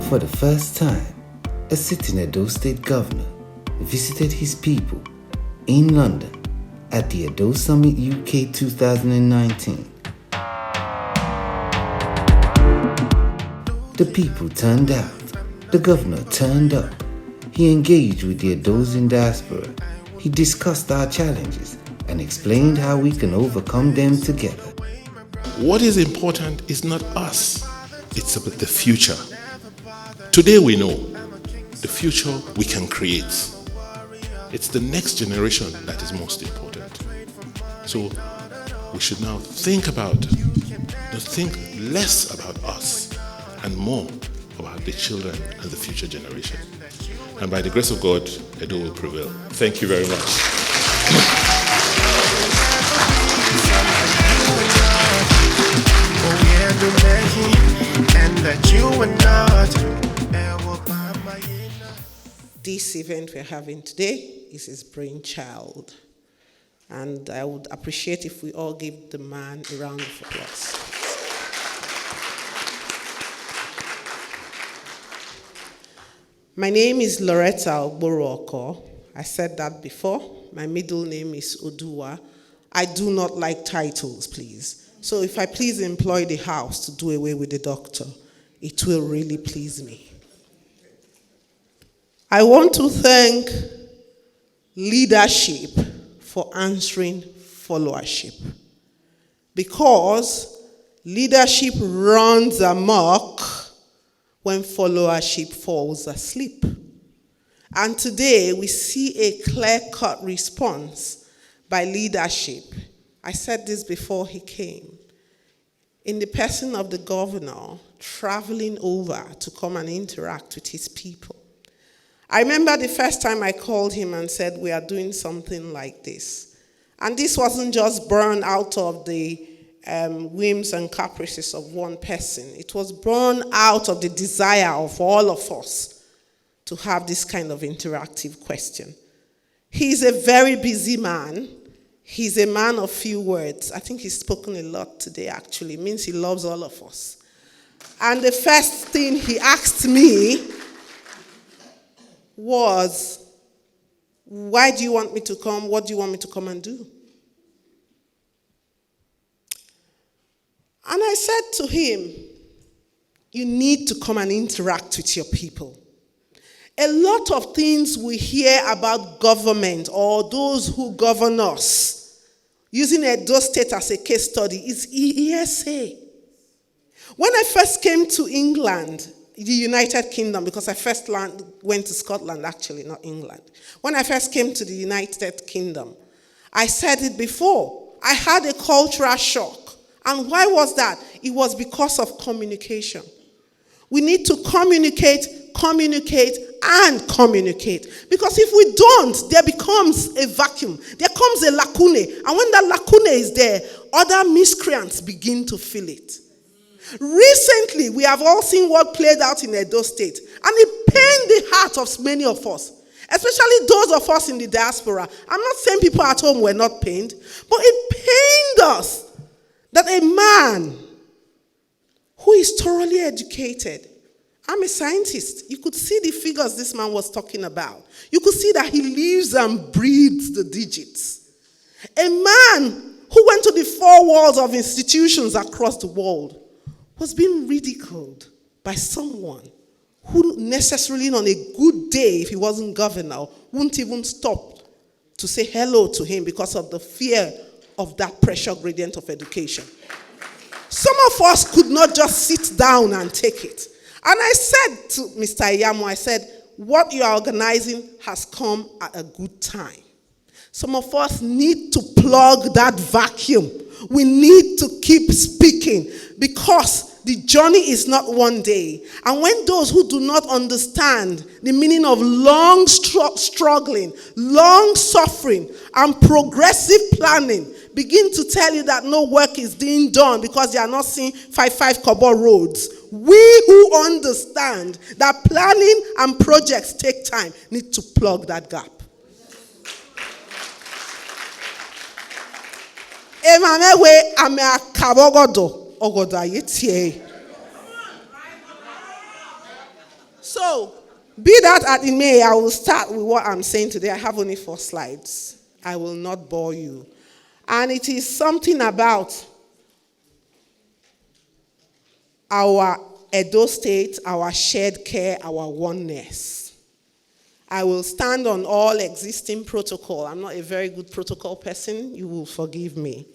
For the first time, a sitting Edo State Governor visited his people in London at the Edo Summit UK 2019. The people turned out. The governor turned up. He engaged with the Edosian diaspora. He discussed our challenges and explained how we can overcome them together. What is important is not us, it's about the future. Today we know the future we can create. It's the next generation that is most important. So we should now think less about us and more about the children and the future generation. And by the grace of God, Edo will prevail. Thank you very much. This event we're having today is his brainchild. And I would appreciate if we all give the man a round of applause. My name is Loretta Ogborooko. I said that before. My middle name is Oduwa. I do not like titles, please. So if I please employ the house to do away with the doctor, it will really please me. I want to thank leadership for answering followership, because leadership runs amok when followership falls asleep. And today we see a clear-cut response by leadership. I said this before he came. In the person of the governor traveling over to come and interact with his people. I remember the first time I called him and said, we are doing something like this. And this wasn't just born out of the whims and caprices of one person. It was born out of the desire of all of us to have this kind of interactive question. He's a very busy man. He's a man of few words. I think he's spoken a lot today, actually. It means he loves all of us. And the first thing he asked me was, why do you want me to come? What do you want me to come and do? And I said to him, you need to come and interact with your people. A lot of things we hear about government or those who govern us, using Edo State as a case study, is hearsay. When I first came to England, the United Kingdom, because I first went to Scotland, actually, not England. When I first came to the United Kingdom, I said it before, I had a cultural shock. And why was that? It was because of communication. We need to communicate, and communicate. Because if we don't, there becomes a vacuum. There comes a lacune. And when that lacune is there, other miscreants begin to fill it. Recently, we have all seen what played out in Edo State, and it pained the heart of many of us, especially those of us in the diaspora. I'm not saying people at home were not pained, but it pained us that a man who is thoroughly educated, I'm a scientist, you could see the figures this man was talking about. You could see that he lives and breathes the digits. A man who went to the four walls of institutions across the world was being ridiculed by someone who necessarily on a good day, if he wasn't governor, wouldn't even stop to say hello to him because of the fear of that pressure gradient of education. Some of us could not just sit down and take it. And I said to Mr. Iyamo, I said, what you are organizing has come at a good time. Some of us need to plug that vacuum. We need to keep speaking because the journey is not one day. And when those who do not understand the meaning of long struggling, long suffering, and progressive planning begin to tell you that no work is being done because they are not seeing 5 kobo roads, we who understand that planning and projects take time need to plug that gap. Be that as it may, I will start with what I'm saying today. I have only 4 slides. I will not bore you. And it is something about our Edo state, our shared care, our oneness. I will stand on all existing protocol. I'm not a very good protocol person. You will forgive me.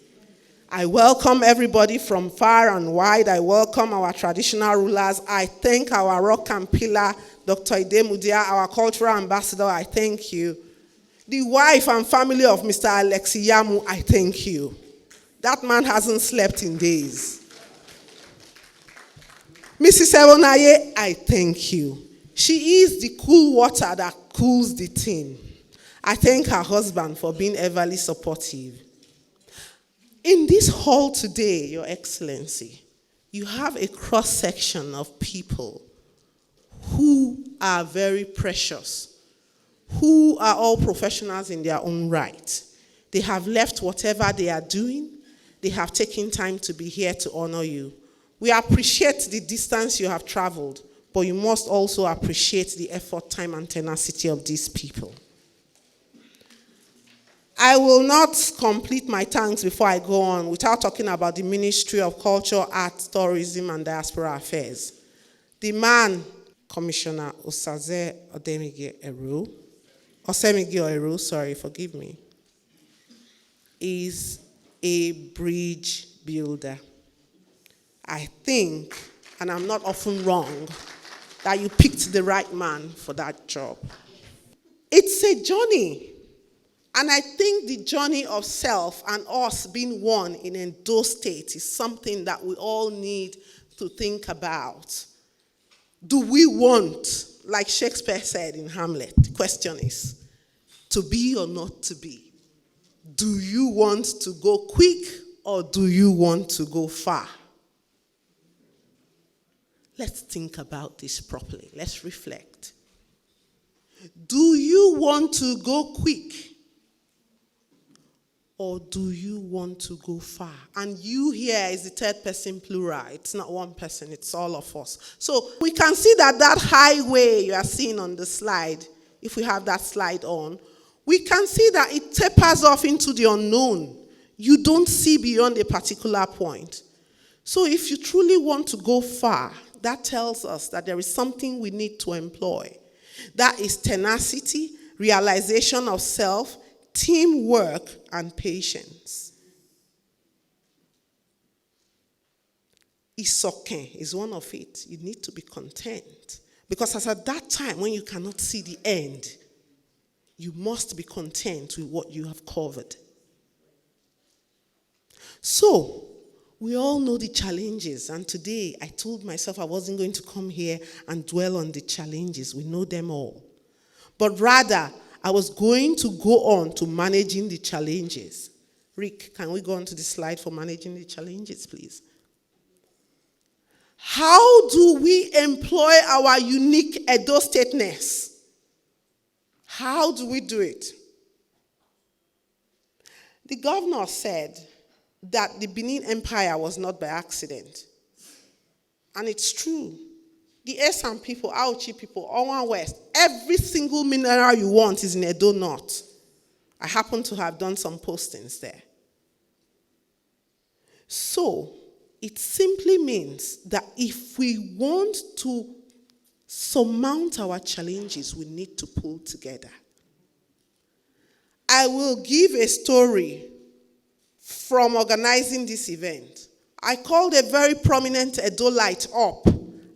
I welcome everybody from far and wide. I welcome our traditional rulers. I thank our rock and pillar, Dr. Ide Mudia, our cultural ambassador. I thank you. The wife and family of Mr. Alexi Yamu, I thank you. That man hasn't slept in days. Mrs. Ewonaye, I thank you. She is the cool water that cools the tin. I thank her husband for being everly supportive. In this hall today, Your Excellency, you have a cross-section of people who are very precious, who are all professionals in their own right. They have left whatever they are doing. They have taken time to be here to honor you. We appreciate the distance you have traveled, but you must also appreciate the effort, time, and tenacity of these people. I will not complete my thanks before I go on without talking about the Ministry of Culture, Arts, Tourism, and Diaspora Affairs. The man, Commissioner Osemigi Eru, sorry, forgive me, is a bridge builder. I think, and I'm not often wrong, that you picked the right man for that job. It's a journey. And I think the journey of self and us being one in Edo State is something that we all need to think about. Do we want, like Shakespeare said in Hamlet, the question is, to be or not to be? Do you want to go quick or do you want to go far? Let's think about this properly. Let's reflect. Do you want to go quick? Or do you want to go far? And you here is the third person plural. It's not one person, it's all of us. So we can see that highway you are seeing on the slide, if we have that slide on, we can see that it tapers off into the unknown. You don't see beyond a particular point. So if you truly want to go far, that tells us that there is something we need to employ. That is tenacity, realization of self, teamwork, and patience. Isoken is one of it. You need to be content. Because as at that time when you cannot see the end, you must be content with what you have covered. So, we all know the challenges, and today I told myself I wasn't going to come here and dwell on the challenges. We know them all. But rather, I was going to go on to managing the challenges. Rick, can we go on to the slide for managing the challenges, please? How do we employ our unique Edo Stateness? How do we do it? The governor said that the Benin Empire was not by accident. And it's true. The Esan people, Auchi people, Owan West, every single mineral you want is in Edo North. I happen to have done some postings there. So, it simply means that if we want to surmount our challenges, we need to pull together. I will give a story from organizing this event. I called a very prominent Edolite up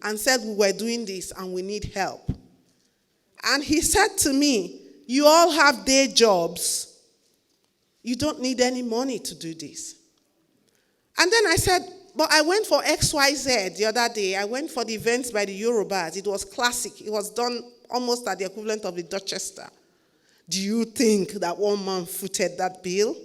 and said we were doing this and we need help. And he said to me, you all have day jobs. You don't need any money to do this. And then I said, but I went for XYZ the other day. I went for the events by the Yorubas. It was classic. It was done almost at the equivalent of the Dorchester. Do you think that one man footed that bill?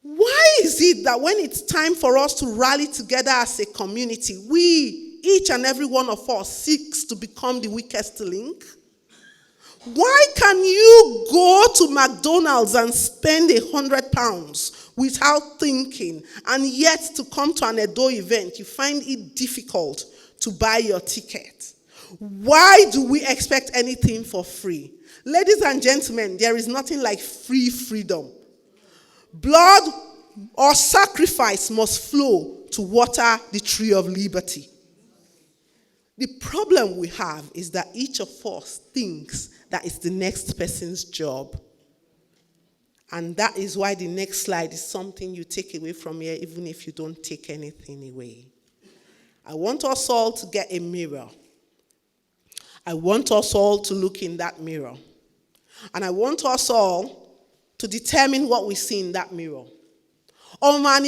Why is it that when it's time for us to rally together as a community, we, each and every one of us, seeks to become the weakest link? Why can you go to McDonald's and spend £100 without thinking, and yet to come to an Edo event, you find it difficult to buy your ticket? Why do we expect anything for free? Ladies and gentlemen, there is nothing like free freedom. Blood or sacrifice must flow to water the tree of liberty. The problem we have is that each of us thinks that it's the next person's job. And that is why the next slide is something you take away from here, even if you don't take anything away. I want us all to get a mirror. I want us all to look in that mirror. And I want us all to determine what we see in that mirror. Or man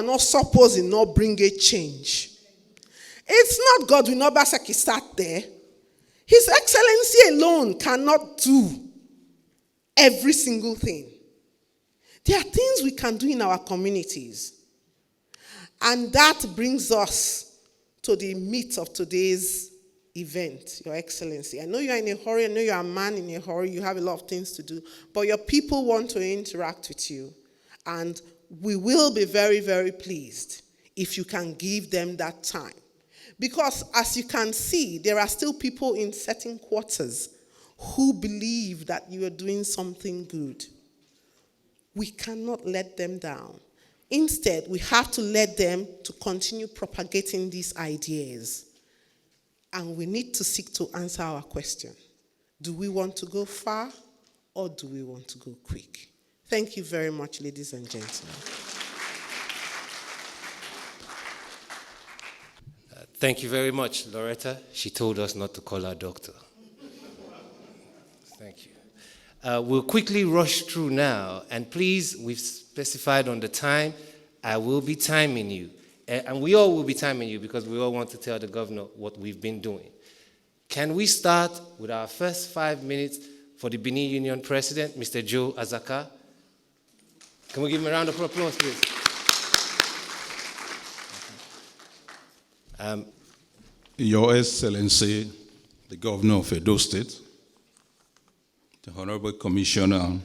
not supposing not bring a change. It's not Godwin Obaseki sat there. His Excellency alone cannot do every single thing. There are things we can do in our communities. And that brings us to the meat of today's event, Your Excellency. I know you're in a hurry. I know you're a man in a hurry. You have a lot of things to do. But your people want to interact with you. And we will be very, very pleased if you can give them that time. Because as you can see, there are still people in certain quarters who believe that you are doing something good. We cannot let them down. Instead, we have to let them to continue propagating these ideas. And we need to seek to answer our question. Do we want to go far or do we want to go quick? Thank you very much, ladies and gentlemen. Thank you very much, Loretta. She told us not to call her doctor. Thank you. We'll quickly rush through now. And please, we've specified on the time, I will be timing you. And we all will be timing you because we all want to tell the governor what we've been doing. Can we start with our first 5 minutes for the Benin Union President, Mr. Joe Azaka? Can we give him a round of applause, please? Your Excellency, the Governor of Edo State, the Honorable Commissioner,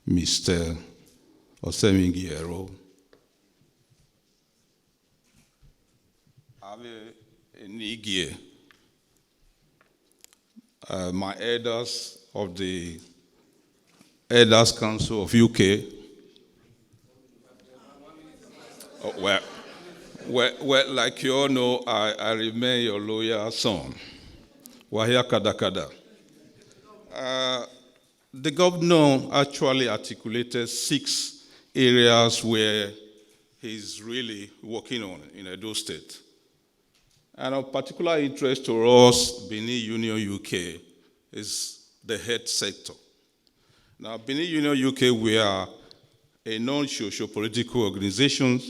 Mr. Osemingiero, Ave Nigie, my elders of the Elders Council of UK. Well, like you all know, I remain your loyal son, Wahia Kadakada. The governor actually articulated 6 areas where he's really working on in Edo State. And of particular interest to us, Benin Union UK, is the health sector. Now, Benin Union UK, we are a non-socio-political organization.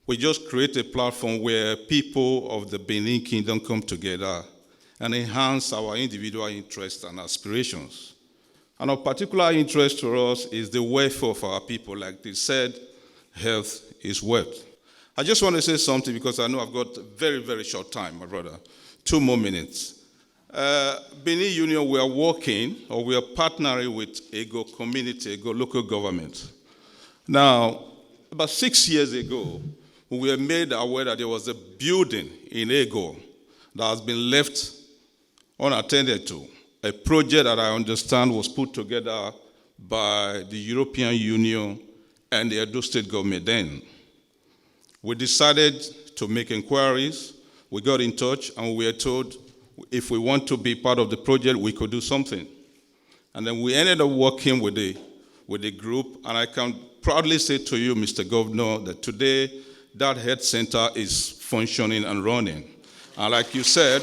We just create a platform where people of the Benin Kingdom come together and enhance our individual interests and aspirations. And of particular interest to us is the welfare of our people. Like they said, health is wealth. I just want to say something because I know I've got a very, very short time, my brother. 2 more minutes. Benin Union, we are working, or we are partnering with Ego community, Ego local government. Now, about 6 years ago, we were made aware that there was a building in Ego that has been left unattended to. A project that I understand was put together by the European Union and the Edo State government then. We decided to make inquiries. We got in touch and we were told if we want to be part of the project, we could do something. And then we ended up working with the group, and I can proudly say to you, Mr. Governor, that today that health center is functioning and running. And like you said,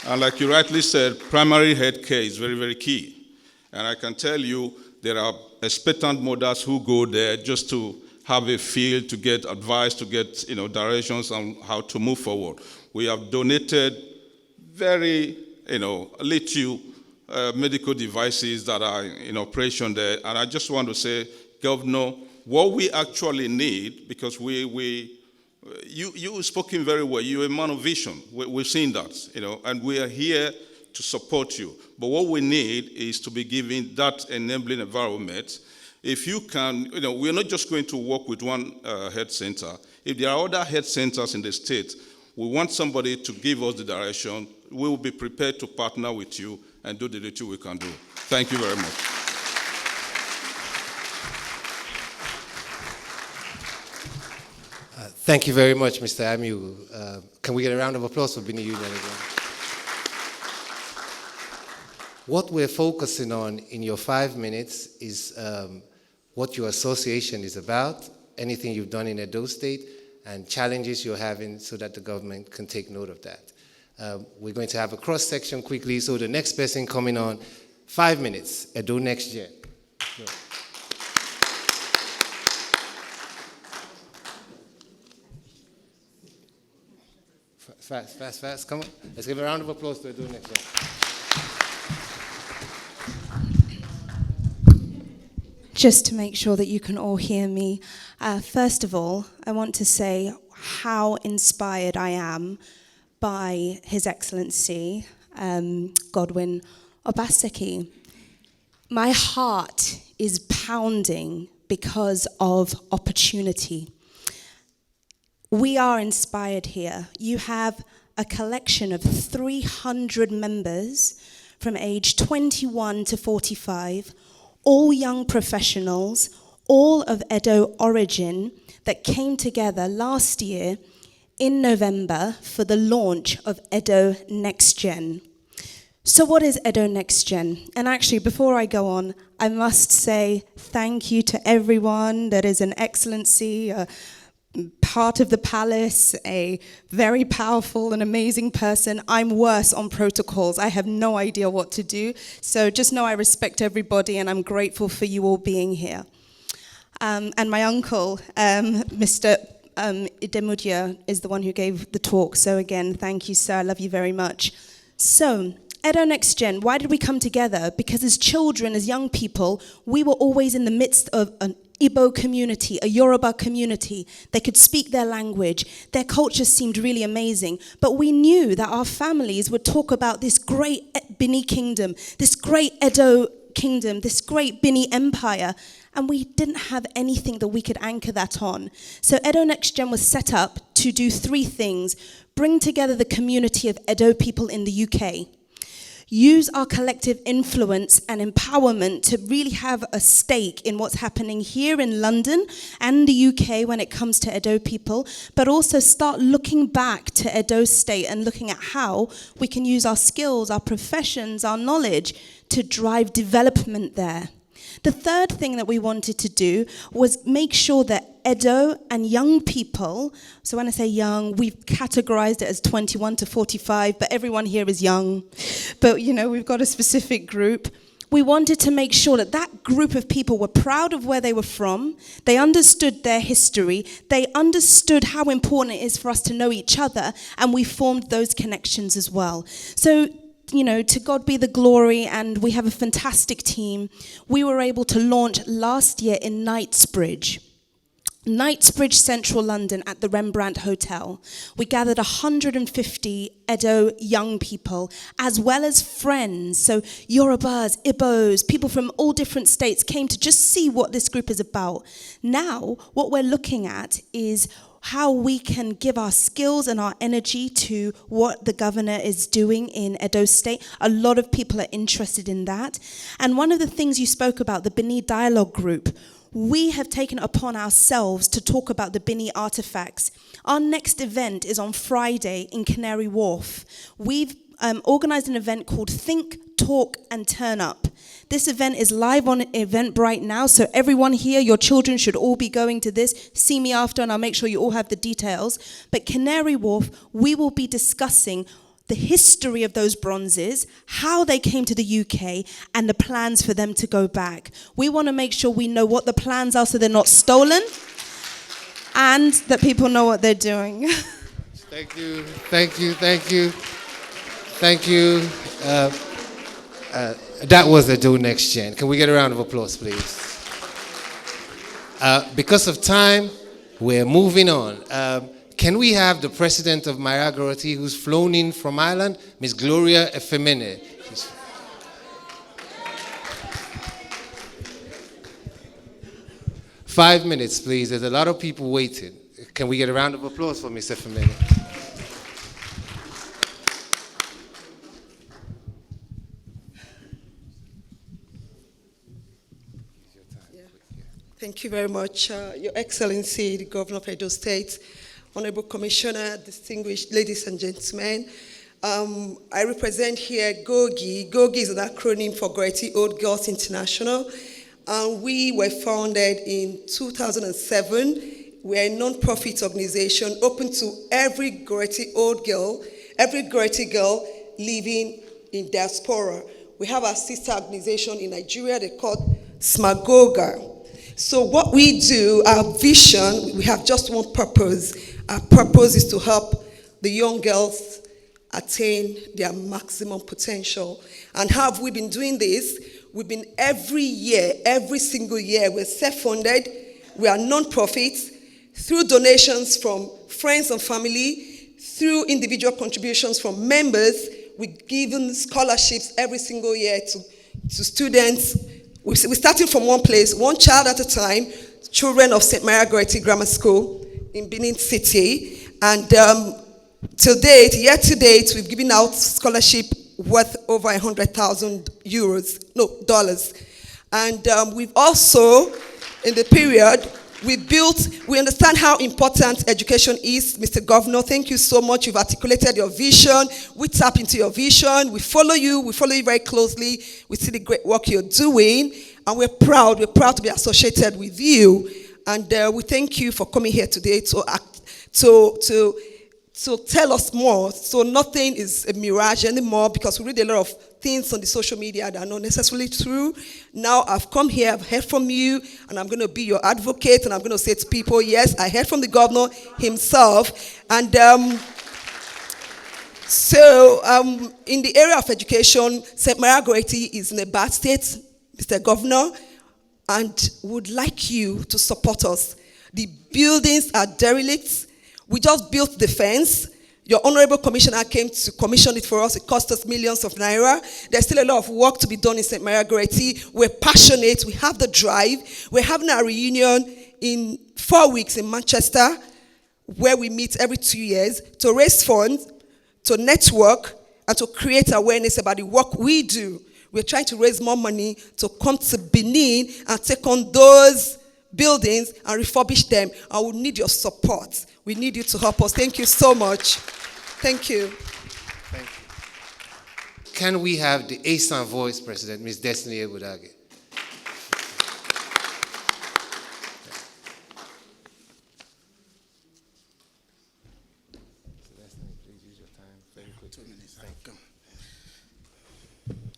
and like you rightly said, primary health care is very, very key. And I can tell you there are expectant mothers who go there just to have a feel, to get advice, to get directions on how to move forward. We have donated very little medical devices that are in operation there. And I just want to say, Governor, what we actually need, because you spoken very well, you're a man of vision. We've seen that, and we are here to support you. But what we need is to be given that enabling environment. If you can, we're not just going to work with one health center. If there are other health centers in the state, we want somebody to give us the direction. We will be prepared to partner with you and do the little we can do. Thank you very much. Thank you very much, Mr. Amu. Can we get a round of applause for Bini Union again? What we're focusing on in your 5 minutes is what your association is about, anything you've done in Edo State, and challenges you're having so that the government can take note of that. We're going to have a cross-section quickly, so the next person coming on, 5 minutes, Edo Next Gen. Sure. Fast, come on. Let's give a round of applause to Edo Next Gen. Just to make sure that you can all hear me, first of all, I want to say how inspired I am by His Excellency, Godwin Obaseki. My heart is pounding because of opportunity. We are inspired here. You have a collection of 300 members from age 21 to 45, all young professionals, all of Edo origin, that came together last year in November for the launch of Edo Next Gen. So what is Edo Next Gen? And actually, before I go on, I must say thank you to everyone that is an excellency, part of the palace, a very powerful and amazing person. I'm worse on protocols. I have no idea what to do. So just know I respect everybody and I'm grateful for you all being here. And my uncle, Mr. Idemudia, is the one who gave the talk. So again, thank you, sir. I love you very much. So, Edo Next Gen, why did we come together? Because as children, as young people, we were always in the midst of an Igbo community, a Yoruba community. They could speak their language. Their culture seemed really amazing. But we knew that our families would talk about this great Bini kingdom, this great Edo kingdom, this great Bini empire. And we didn't have anything that we could anchor that on. So Edo Next Gen was set up to do three things. Bring together the community of Edo people in the UK. Use our collective influence and empowerment to really have a stake in what's happening here in London and the UK when it comes to Edo people, but also start looking back to Edo State and looking at how we can use our skills, our professions, our knowledge to drive development there. The third thing that we wanted to do was make sure that Edo and young people, so when I say young, we've categorized it as 21 to 45, but everyone here is young. But, you know, we've got a specific group. We wanted to make sure that that group of people were proud of where they were from, they understood their history, they understood how important it is for us to know each other, and we formed those connections as well. So, you know, to God be the glory, and we have a fantastic team. We were able to launch last year in Knightsbridge, Central London at the Rembrandt Hotel. We gathered 150 Edo young people, as well as friends. So Yorubas, Igbos, people from all different states came to just see what this group is about. Now, what we're looking at is how we can give our skills and our energy to what the governor is doing in Edo State. A lot of people are interested in that. And one of the things you spoke about, the Bini Dialogue Group, we have taken upon ourselves to talk about the Bini artifacts. Our next event is on Friday in Canary Wharf. We've organized an event called Think, Talk and Turn Up. This event is live on Eventbrite now, so everyone here, your children should all be going to this. See me after and I'll make sure you all have the details. But Canary Wharf, we will be discussing the history of those bronzes, how they came to the UK, and the plans for them to go back. We want to make sure we know what the plans are so they're not stolen, and that people know what they're doing. Thank you, thank you, thank you. Thank you. That was the Do Next Gen. Can we get a round of applause, please? Because of time, we're moving on. Can we have the president of Maragoroti, who's flown in from Ireland, Miss Gloria Efemene? 5 minutes, please. There's a lot of people waiting. Can we get a round of applause for Mr. Femeni? Thank you very much, Your Excellency, the Governor of Edo State, Honorable Commissioner, distinguished ladies and gentlemen. I represent here GOGI. GOGI is an acronym for Goretti Old Girls International. We were founded in 2007. We're a non-profit organization open to every Goretti old girl, every Goretti girl living in diaspora. We have our sister organization in Nigeria, they're called Smagoga. So what we do, our vision, we have just one purpose. Our purpose is to help the young girls attain their maximum potential. And how have we been doing this? We've been every year, every single year, we're self-funded, we are non-profits, through donations from friends and family, through individual contributions from members, we're giving scholarships every single year to students. We're starting from one place, one child at a time, children of St. Maria Goretti Grammar School in Benin City. And till date, year to date, we've given out scholarship worth over 100,000 dollars. And we've also, in the period, we understand how important education is, Mr. Governor. Thank you so much. You've articulated your vision. We tap into your vision. We follow you very closely. We see the great work you're doing, and we're proud to be associated with you. And we thank you for coming here today to tell us more. So nothing is a mirage anymore, because we read a lot of things on the social media that are not necessarily true. Now I've come here, I've heard from you, and I'm going to be your advocate, and I'm going to say to people, yes, I heard from the governor himself. And in the area of education, St. Maria Goretti is in a bad state, Mr. Governor, and would like you to support us. The buildings are derelict. We just built the fence. Your Honorable Commissioner came to commission it for us. It cost us millions of naira. There's still a lot of work to be done in St. Maria Goretti. We're passionate. We have the drive. We're having our reunion in 4 weeks in Manchester, where we meet every 2 years to raise funds, to network, and to create awareness about the work we do. We're trying to raise more money to come to Benin and take on those buildings and refurbish them. I will need your support. We need you to help us. Thank you so much. Thank you. Thank you. Can we have the ASAN Voice President, Ms. Destiny Ebudage?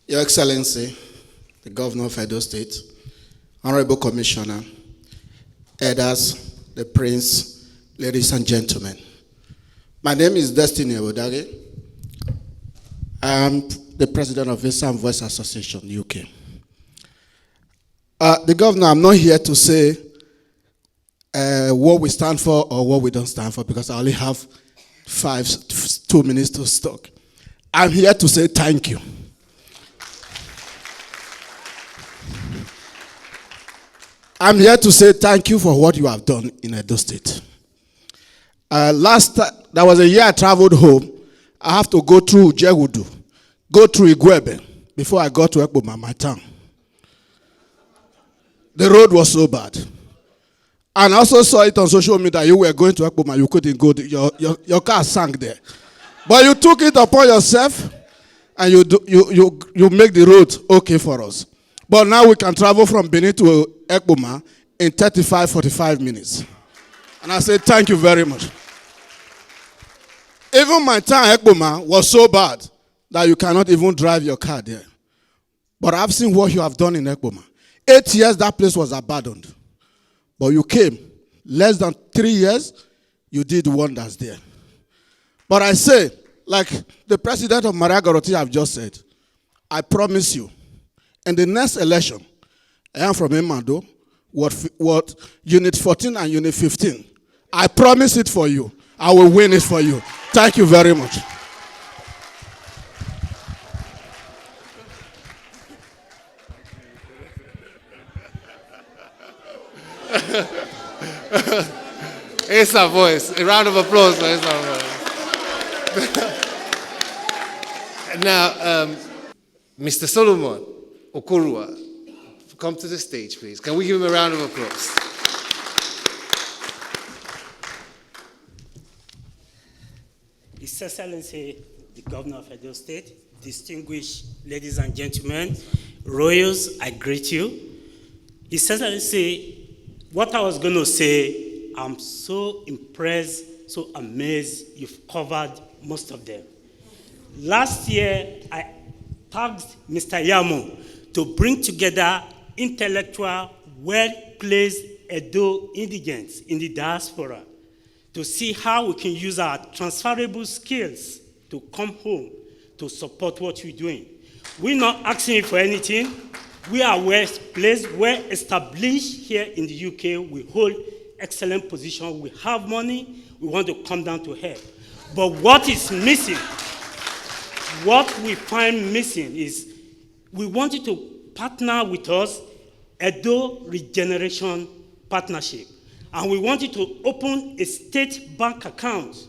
Your Excellency, the Governor of Edo State, Honorable Commissioner, Elders, the Prince, ladies and gentlemen. My name is Destiny Ebudage. I am the President of ASAN Voice Association, UK. The Governor, I'm not here to say what we stand for or what we don't stand for, because I only have 2 minutes to talk. I'm here to say thank you. I'm here to say thank you for what you have done in Edo State. There was a year I traveled home. I have to go through Jegudu, go through Igwebe before I got to Ekpoma, my town. The road was so bad. And I also saw it on social media. You were going to Ekpoma, you couldn't go. Your car sank there. But you took it upon yourself, and you make the road okay for us. But now we can travel from Benin to Ekpoma in 45 minutes. And I say thank you very much. Even my town, Ekpoma, was so bad that you cannot even drive your car there. But I've seen what you have done in Ekpoma. 8 years, that place was abandoned. But you came. Less than 3 years, you did wonders there. But I say, like the president of Maria Goretti have just said, I promise you, in the next election, I am from Emando, what Unit 14 and Unit 15. I promise it for you. I will win it for you. Thank you very much. Esa voice. A round of applause for Esa voice. Now, Mr. Solomon Okorua, come to the stage, please. Can we give him a round of applause? His Excellency, the Governor of Edo State, distinguished ladies and gentlemen, royals, I greet you. His Excellency, what I was going to say, I'm so impressed, so amazed, you've covered most of them. Last year, I tasked Mr. Yamo to bring together intellectual, well-placed Edo indigents in the diaspora to see how we can use our transferable skills to come home to support what we're doing. We're not asking for anything. We are well placed, well established here in the UK. We hold excellent position. We have money. We want to come down to help. But what is missing, what we find missing is we want you to partner with us, Edo Regeneration Partnership. And we want you to open a state bank account.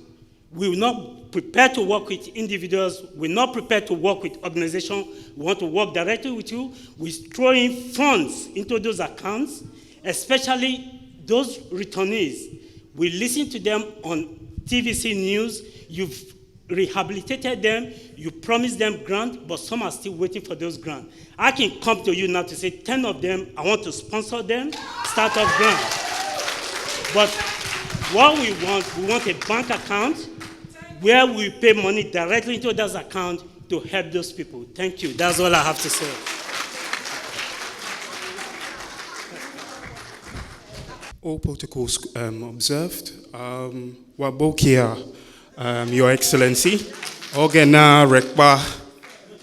We will not prepare to work with individuals. We're not prepared to work with organizations. We want to work directly with you. We throw in funds into those accounts, especially those returnees. We listen to them on TVC News. You've rehabilitated them. You promised them grants, but some are still waiting for those grants. I can come to you now to say 10 of them, I want to sponsor them, start up grants. But what we want a bank account where we pay money directly into those accounts to help those people. Thank you. That's all I have to say. All protocols observed. Wabokia, Your Excellency. Ogena Rekba.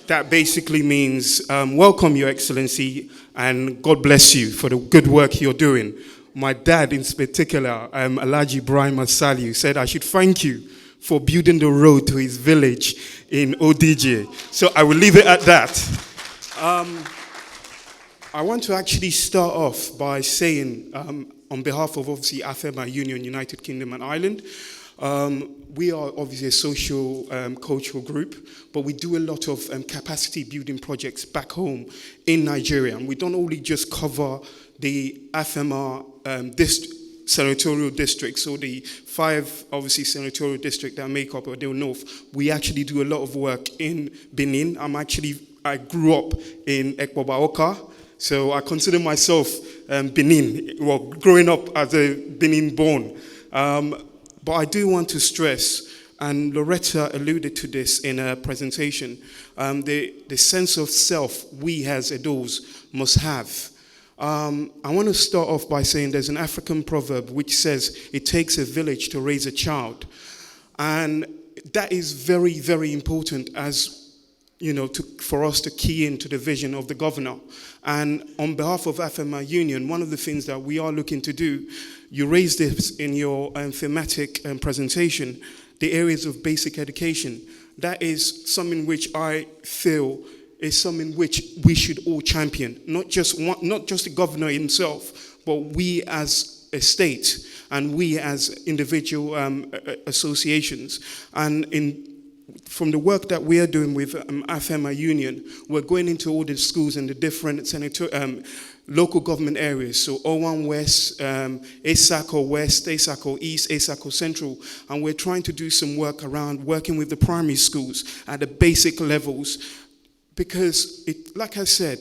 That basically means welcome, Your Excellency, and God bless you for the good work you're doing. My dad, in particular, Alhaji Ibrahim Asali, said I should thank you for building the road to his village in ODJ. So I will leave it at that. I want to actually start off by saying, on behalf of obviously AFEMA Union, United Kingdom and Ireland, we are obviously a social cultural group, but we do a lot of capacity building projects back home in Nigeria. And we don't only just cover the AFEMA senatorial districts, so the 5 obviously senatorial districts that make up Edo North. We actually do a lot of work in Benin. I grew up in Ekpoba-Oka, so I consider myself Benin, well, growing up as a Benin born. But I do want to stress, and Loretta alluded to this in her presentation, the sense of self we as Edos must have. I want to start off by saying there's an African proverb which says it takes a village to raise a child. And that is very, very important as, you know, for us to key into the vision of the governor. And on behalf of AFEMA Union, one of the things that we are looking to do, you raised this in your thematic presentation, the areas of basic education. That is something which I feel is something which we should all champion, not just the governor himself, but we as a state and we as individual associations. And from the work that we are doing with AFEMA Union, we're going into all the schools in the different local government areas, so O1 West, ASACO West, ASACO East, ASACO Central, and we're trying to do some work around working with the primary schools at the basic levels. Because, like I said,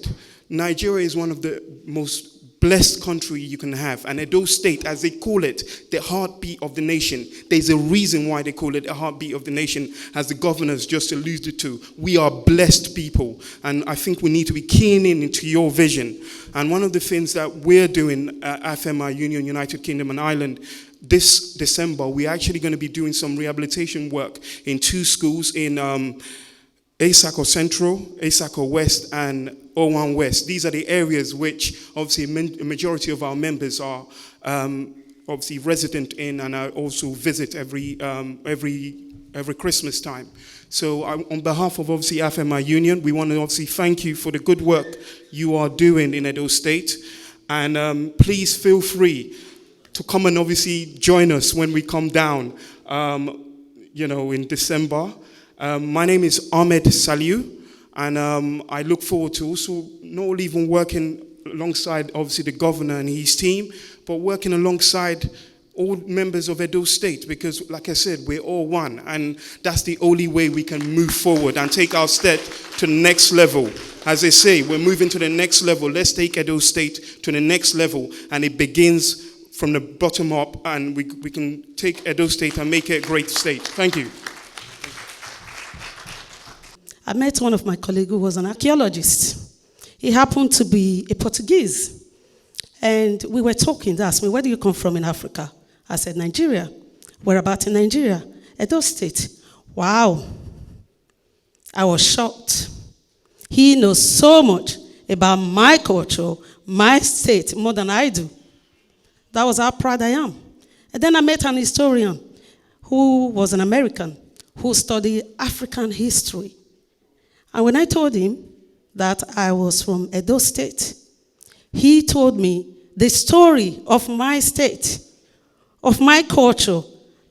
Nigeria is one of the most blessed country you can have. And Edo State, as they call it, the heartbeat of the nation. There's a reason why they call it the heartbeat of the nation, as the governors just alluded to. We are blessed people. And I think we need to be keying in into your vision. And one of the things that we're doing at AFEMA Union, United Kingdom and Ireland, this December, we're actually going to be doing some rehabilitation work in 2 schools in ASACO Central, ASACO West, and O1 West. These are the areas which obviously a majority of our members are obviously resident in, and I also visit every Christmas time. So on behalf of obviously AFEMA Union, we want to obviously thank you for the good work you are doing in Edo State. And please feel free to come and obviously join us when we come down, in December. My name is Ahmed Saliu, and I look forward to also not only even working alongside, obviously, the governor and his team, but working alongside all members of Edo State, because, like I said, we're all one, and that's the only way we can move forward and take our step to the next level. As they say, we're moving to the next level. Let's take Edo State to the next level, and it begins from the bottom up, and we can take Edo State and make it a great state. Thank you. I met one of my colleagues who was an archaeologist. He happened to be a Portuguese. And we were talking. They asked me, where do you come from in Africa? I said, Nigeria. Whereabouts in Nigeria? Edo State. Wow. I was shocked. He knows so much about my culture, my state, more than I do. That was how proud I am. And then I met an historian who was an American who studied African history. And when I told him that I was from Edo State, he told me the story of my state, of my culture.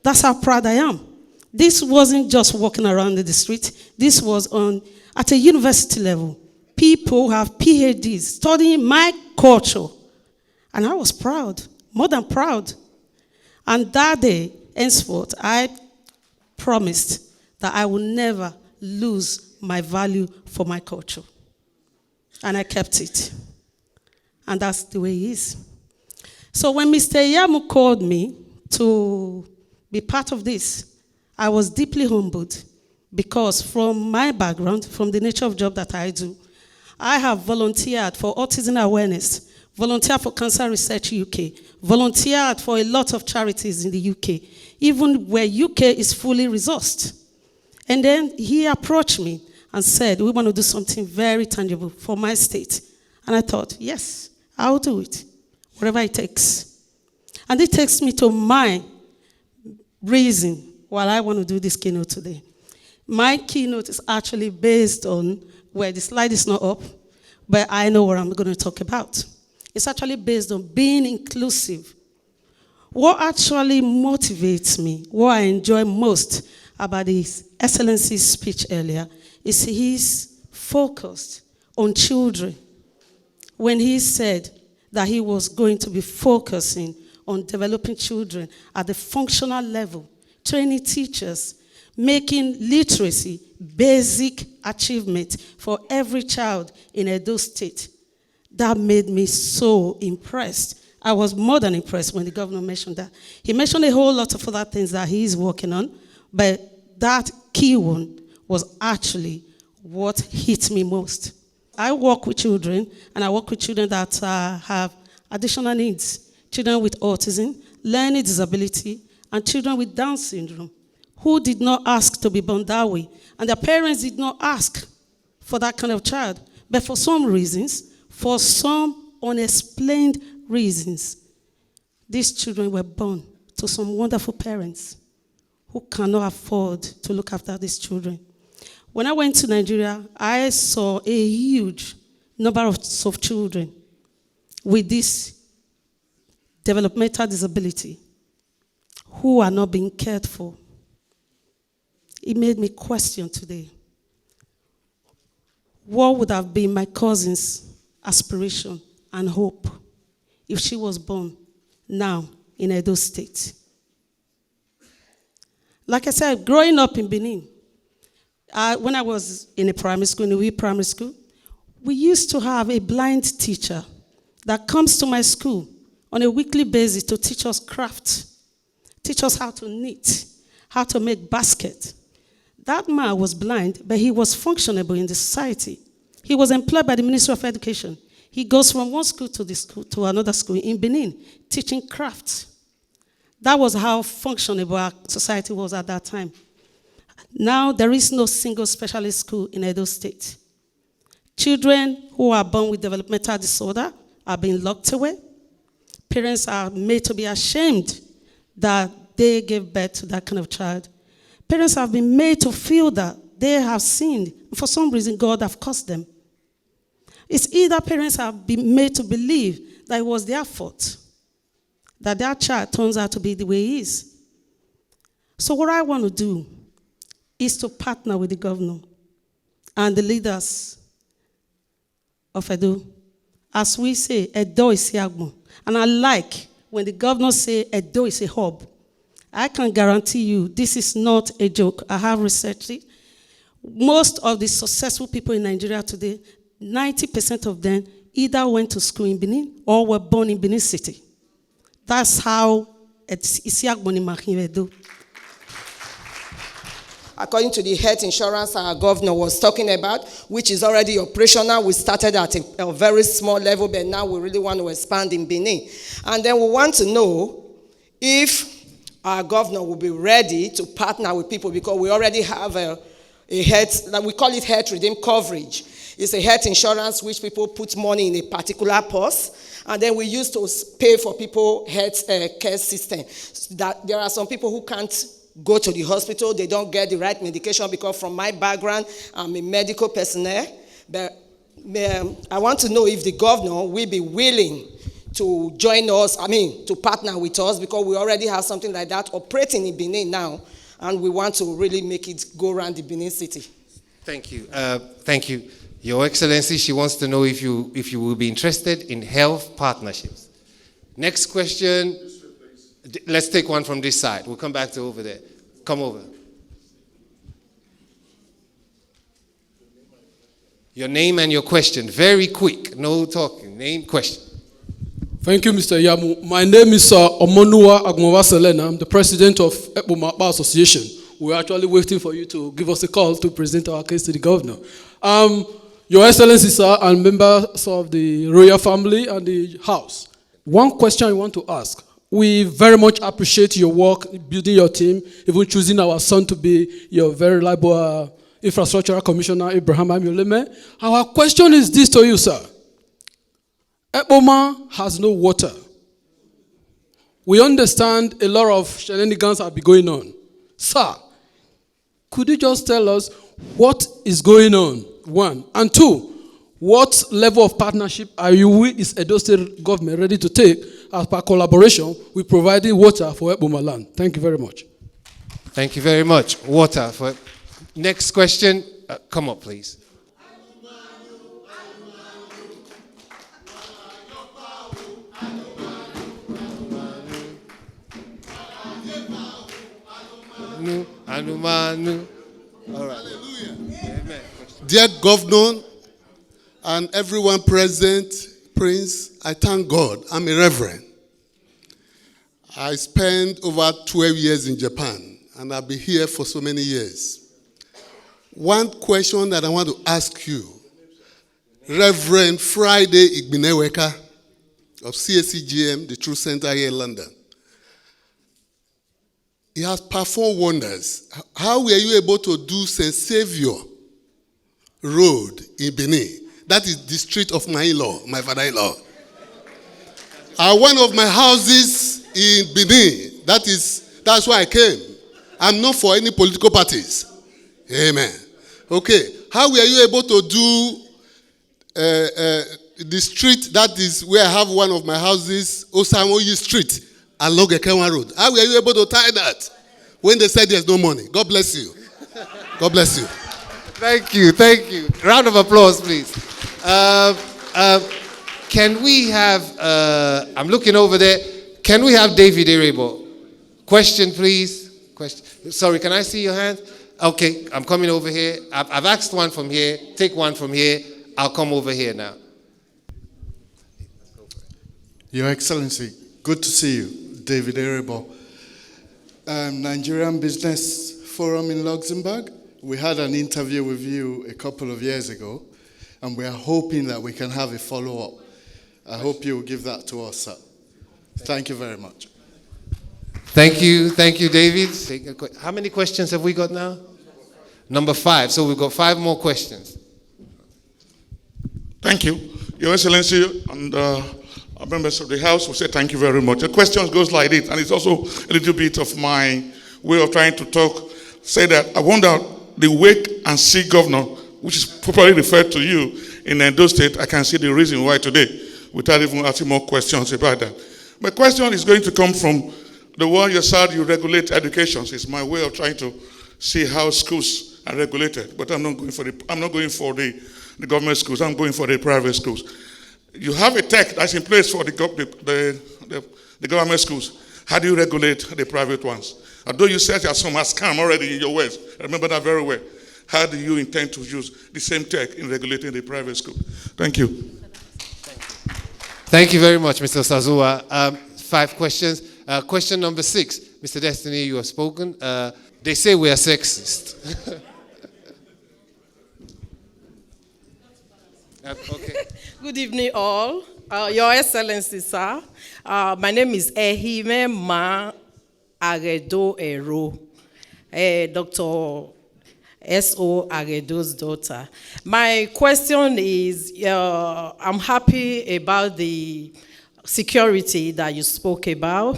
That's how proud I am. This wasn't just walking around in the street. This was at a university level. People have PhDs studying my culture. And I was proud, more than proud. And that day, henceforth, I promised that I will never lose my value for my culture. And I kept it. And that's the way it is. So when Mr. Yamu called me to be part of this, I was deeply humbled, because from my background, from the nature of job that I do, I have volunteered for autism awareness, volunteered for Cancer Research UK, volunteered for a lot of charities in the UK, even where UK is fully resourced. And then he approached me and said, we want to do something very tangible for my state. And I thought, yes, I'll do it, whatever it takes. And it takes me to my reason why I want to do this keynote today. My keynote is actually based on, where the slide is not up, but I know what I'm going to talk about. It's actually based on being inclusive. What actually motivates me, what I enjoy most about His Excellency's speech earlier, is his focus on children. When he said that he was going to be focusing on developing children at the functional level, training teachers, making literacy basic achievement for every child in Edo State. That made me so impressed. I was more than impressed when the governor mentioned that. He mentioned a whole lot of other things that he is working on, but that key one was actually what hit me most. I work with children, and I work with children that have additional needs, children with autism, learning disability, and children with Down syndrome, who did not ask to be born that way. And their parents did not ask for that kind of child. But for some reasons, for some unexplained reasons, these children were born to some wonderful parents who cannot afford to look after these children. When I went to Nigeria, I saw a huge number of children with this developmental disability who are not being cared for. It made me question today, what would have been my cousin's aspiration and hope if she was born now in Edo State? Like I said, growing up in Benin, when I was in a primary school, in a wee primary school, we used to have a blind teacher that comes to my school on a weekly basis to teach us craft, teach us how to knit, how to make baskets. That man was blind, but he was functionable in the society. He was employed by the Ministry of Education. He goes from one school to another school in Benin, teaching crafts. That was how functionable our society was at that time. Now, there is no single specialist school in Edo State. Children who are born with developmental disorder are being locked away. Parents are made to be ashamed that they gave birth to that kind of child. Parents have been made to feel that they have sinned. For some reason, God has cursed them. It's either parents have been made to believe that it was their fault. that their child turns out to be the way he is. So what I want to do is to partner with the governor and the leaders of Edo. As we say, Edo is Siagmo. And I like when the governor say Edo is a hub. I can guarantee you this is not a joke. I have researched it. Most of the successful people in Nigeria today, 90% of them either went to school in Benin or were born in Benin City. That's how Isiagbo ni Edo. According to the health insurance our governor was talking about, which is already operational, we started at a very small level, but now we really want to expand in Benin. And then we want to know if our governor will be ready to partner with people, because we already have a health, like we call it health redeem coverage. It's a health insurance which people put money in a particular purse, and then we use to pay for people health care system. That there are some people who can't go to the hospital, they don't get the right medication, because from my background, I'm a medical personnel. But I want to know if the governor will be willing to join us, to partner with us, because we already have something like that operating in Benin now, and we want to really make it go around the Benin city. Thank you. Thank you. Your Excellency, she wants to know if you will be interested in health partnerships. Next question. Let's take one from this side. We'll come back to over there. Come over. Your name and your question. Very quick. No talking. Name, question. Thank you, Mr. Yamu. My name is Omonua Agmova Selena. I'm the president of Ekpomapa Association. We're actually waiting for you to give us a call to present our case to the governor. Your Excellency, sir, and members of the royal family and the house. One question I want to ask. We very much appreciate your work, building your team, even choosing our son to be your very reliable infrastructural commissioner, Ibrahim Amuleme. Our question is this to you, sir. Ekpoma has no water. We understand a lot of shenanigans have been going on. Sir, could you just tell us what is going on, one? And two, what level of partnership is Edo State government ready to take as per collaboration with providing water for Ekpoma land? Thank you very much. Thank you very much. Water for. Next question. Come up, please. Anumanu. All right. Hallelujah. Amen. Dear Governor and everyone present, Prince, I thank God. I'm a reverend. I spent over 12 years in Japan, and I've been here for so many years. One question that I want to ask you, Reverend Friday Igbineweka of CSCGM, the Truth Center here in London. He has performed wonders. How were you able to do St. Saviour Road in Benin? That is the street of my in-law, my father-in-law. One of my houses in Benin, that's why I came. I'm not for any political parties. Amen. Okay. How were you able to do the street that is where I have one of my houses, Osamoyi Street, along Ekenwa Road? How were you able to tie that when they said there's no money? God bless you. God bless you. Thank you. Thank you. Round of applause, please. Can we have, I'm looking over there. Can we have David Erebo? Question, please. Question. Sorry, can I see your hand? Okay, I'm coming over here. I've asked one from here. Take one from here. I'll come over here now. Your Excellency, good to see you. David Erebo. Nigerian Business Forum in Luxembourg. We had an interview with you a couple of years ago, and we are hoping that we can have a follow-up. I hope you will give that to us, sir. Thank you very much. Thank you, David. How many questions have we got now? Number 5. So we've got 5 more questions. Thank you, Your Excellency, and members of the House will say thank you very much. The question goes like this, and it's also a little bit of my way of trying to talk. Say that I wonder the wait and see governor, which is properly referred to you in Edo State. I can see the reason why today, without even asking more questions about that. My question is going to come from the one you said you regulate education. It's my way of trying to see how schools are regulated. But I'm not going for the government schools. I'm going for the private schools. You have a tech that's in place for the government schools. How do you regulate the private ones? Although you said there's some scam already in your words, I remember that very well. How do you intend to use the same tech in regulating the private school? Thank you. Thank you very much, Mr. Sazua. 5 questions. Question number 6. Mr. Destiny, you have spoken. They say we are sexist. Okay. Good evening, all. Your Excellency, sir. My name is Ehime Ma Aredo Ero, Dr. S.O. Aredo's daughter. My question is, I'm happy about the security that you spoke about.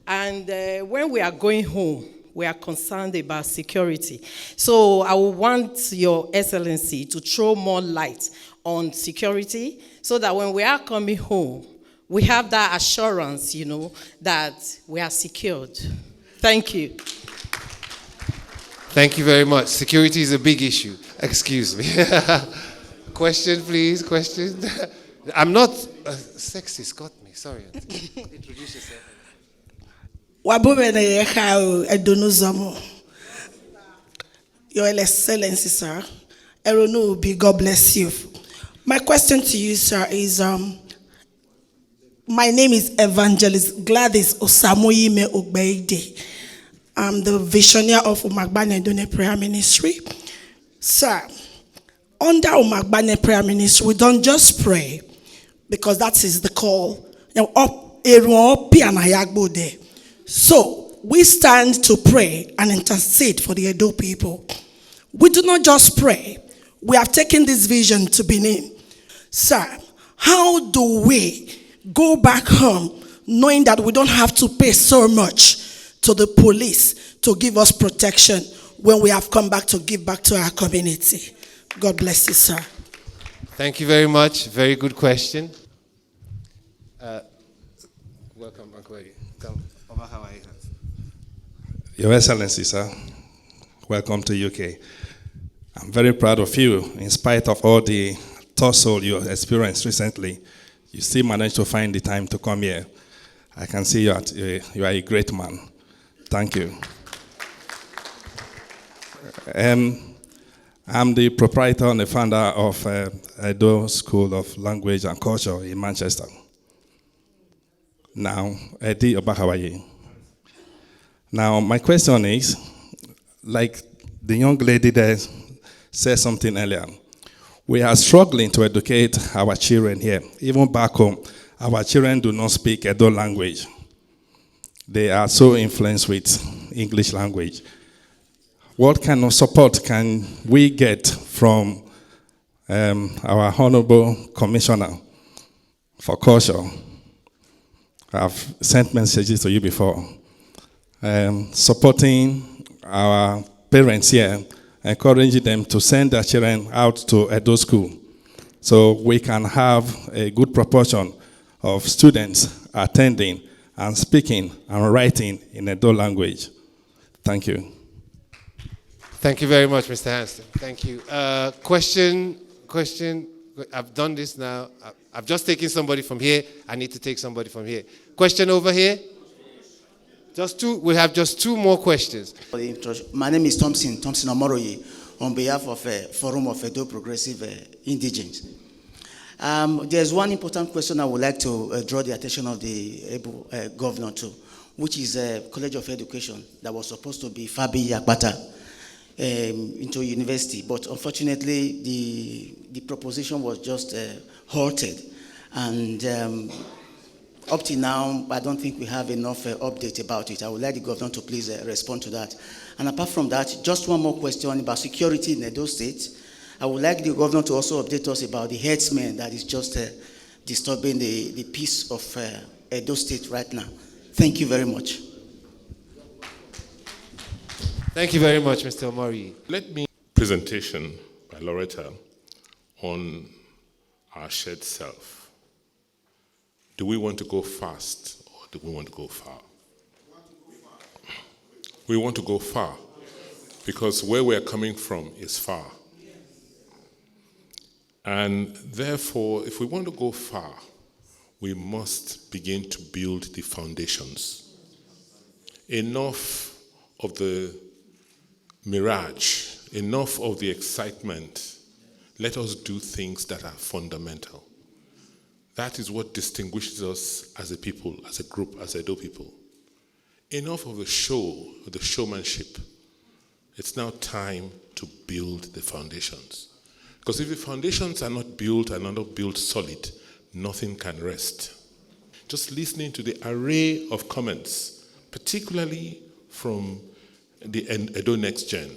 And when we are going home, we are concerned about security. So I would want Your Excellency to throw more light on security so that when we are coming home, we have that assurance, that we are secured. Thank you. Thank you very much. Security is a big issue. Excuse me. Question, please. Question. I'm not sexist. Got me. Sorry. Introduce yourself. Your Excellency, sir. Eronubi, God bless you. My question to you, sir, is my name is Evangelist Gladys Osamoyime Ogbeide. I'm the visionary of Umagbane Dune Prayer Ministry. Sir, under Umagbane Prayer Ministry, we don't just pray, because that is the call. So, we stand to pray and intercede for the Edo people. We do not just pray. We have taken this vision to Benin. Sir, how do we go back home knowing that we don't have to pay so much to the police to give us protection when we have come back to give back to our community? God bless you, sir. Thank you very much. Very good question. Welcome, Uncle Eddie. Come. Over how are you? Your Excellency, sir. Welcome to UK. I'm very proud of you. In spite of all the tussle you experienced recently, you still managed to find the time to come here. I can see you are a great man. Thank you. I'm the proprietor and the founder of Edo School of Language and Culture in Manchester. Now, Edi Obahawaye. Now, my question is, like the young lady there said something earlier, we are struggling to educate our children here. Even back home, our children do not speak Edo language. They are so influenced with English language. What kind of support can we get from our Honorable Commissioner for Culture? I've sent messages to you before. Supporting our parents here, encouraging them to send their children out to Edo School so we can have a good proportion of students attending and speaking and writing in Edo language. Thank you. Thank you very much, Mr. Hanston. Thank you. Question. I've done this now. I've just taken somebody from here. I need to take somebody from here. Question over here? Just two. We have just 2 more questions. My name is Thompson Omoroye, on behalf of Forum of Edo Progressive Indigenes. There's one important question I would like to draw the attention of the governor to, which is College of Education that was supposed to be Fabi Yakbata into university, but unfortunately the proposition was just halted, and up to now, I don't think we have enough update about it. I would like the governor to please respond to that. And apart from that, just one more question about security in Edo State. I would like the governor to also update us about the herdsmen that is just disturbing the peace of Edo State right now. Thank you very much. Thank you very much, Mr. Omori. Let me presentation by Loretta on our shared self. Do we want to go fast or do we want to go far? We want to go far because where we're coming from is far. And therefore, if we want to go far, we must begin to build the foundations. Enough of the mirage, enough of the excitement. Let us do things that are fundamental. That is what distinguishes us as a people, as a group, as Edo people. Enough of the show, of the showmanship. It's now time to build the foundations. Because if the foundations are not built and are not built solid, nothing can rest. Just listening to the array of comments, particularly from the Edo Next Gen,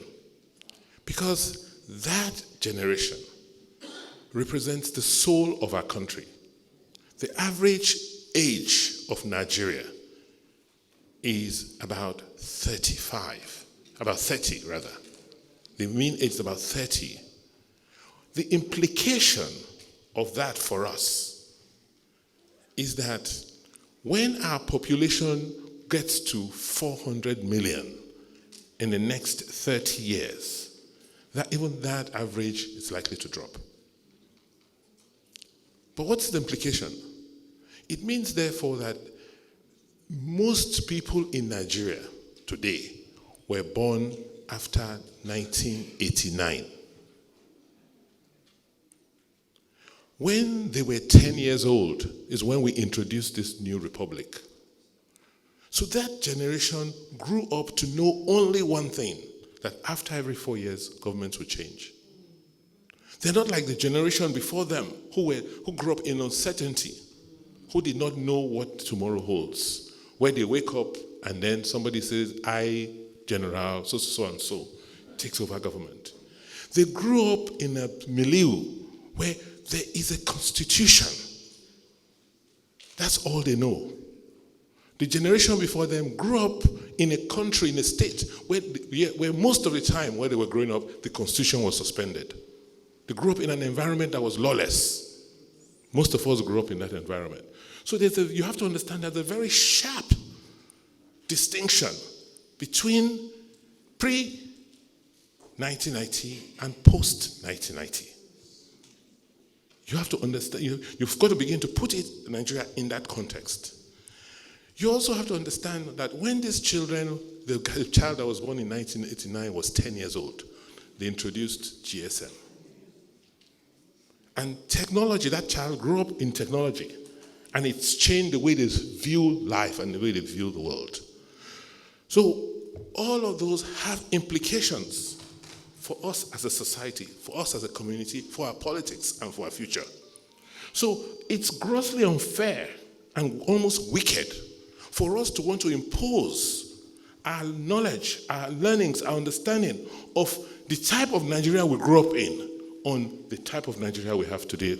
because that generation represents the soul of our country. The average age of Nigeria is about 30 rather. The mean age is about 30. The implication of that for us is that when our population gets to 400 million in the next 30 years, that even that average is likely to drop. But what's the implication? It means, therefore, that most people in Nigeria today were born after 1989. When they were 10 years old is when we introduced this new republic. So that generation grew up to know only one thing, that after every 4 years, governments would change. They're not like the generation before them who grew up in uncertainty, who did not know what tomorrow holds, where they wake up and then somebody says, I, General, so and so, takes over government. They grew up in a milieu where there is a constitution. That's all they know. The generation before them grew up in a country, in a state, where most of the time where they were growing up, the constitution was suspended. They grew up in an environment that was lawless. Most of us grew up in that environment. So you have to understand that there's a very sharp distinction between pre-1990 and post-1990. You have to understand, you've got to begin to put Nigeria in that context. You also have to understand that when these children, the child that was born in 1989 was 10 years old, they introduced GSM. And technology, that child grew up in technology. And it's changed the way they view life and the way they view the world. So all of those have implications for us as a society, for us as a community, for our politics, and for our future. So it's grossly unfair and almost wicked for us to want to impose our knowledge, our learnings, our understanding of the type of Nigeria we grew up in on the type of Nigeria we have today.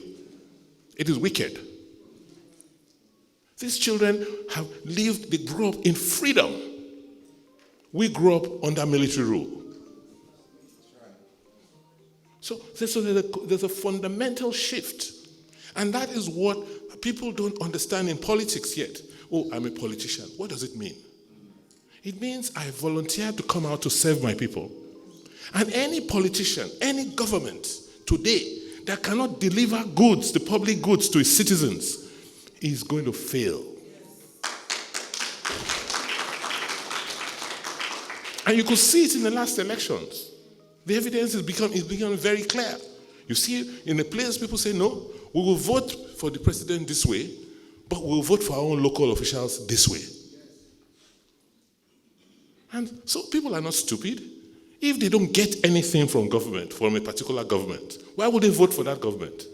It is wicked. These children have lived, they grew up in freedom. We grew up under military rule. So there's a fundamental shift. And that is what people don't understand in politics yet. Oh, I'm a politician. What does it mean? It means I volunteered to come out to serve my people. And any politician, any government today that cannot deliver goods, the public goods to its citizens, is going to fail. And you could see it in the last elections. The evidence is becoming very clear. You see, in the place people say, no, we will vote for the president this way, but we'll vote for our own local officials this way. And so people are not stupid. If they don't get anything from government, from a particular government, why would they vote for that government?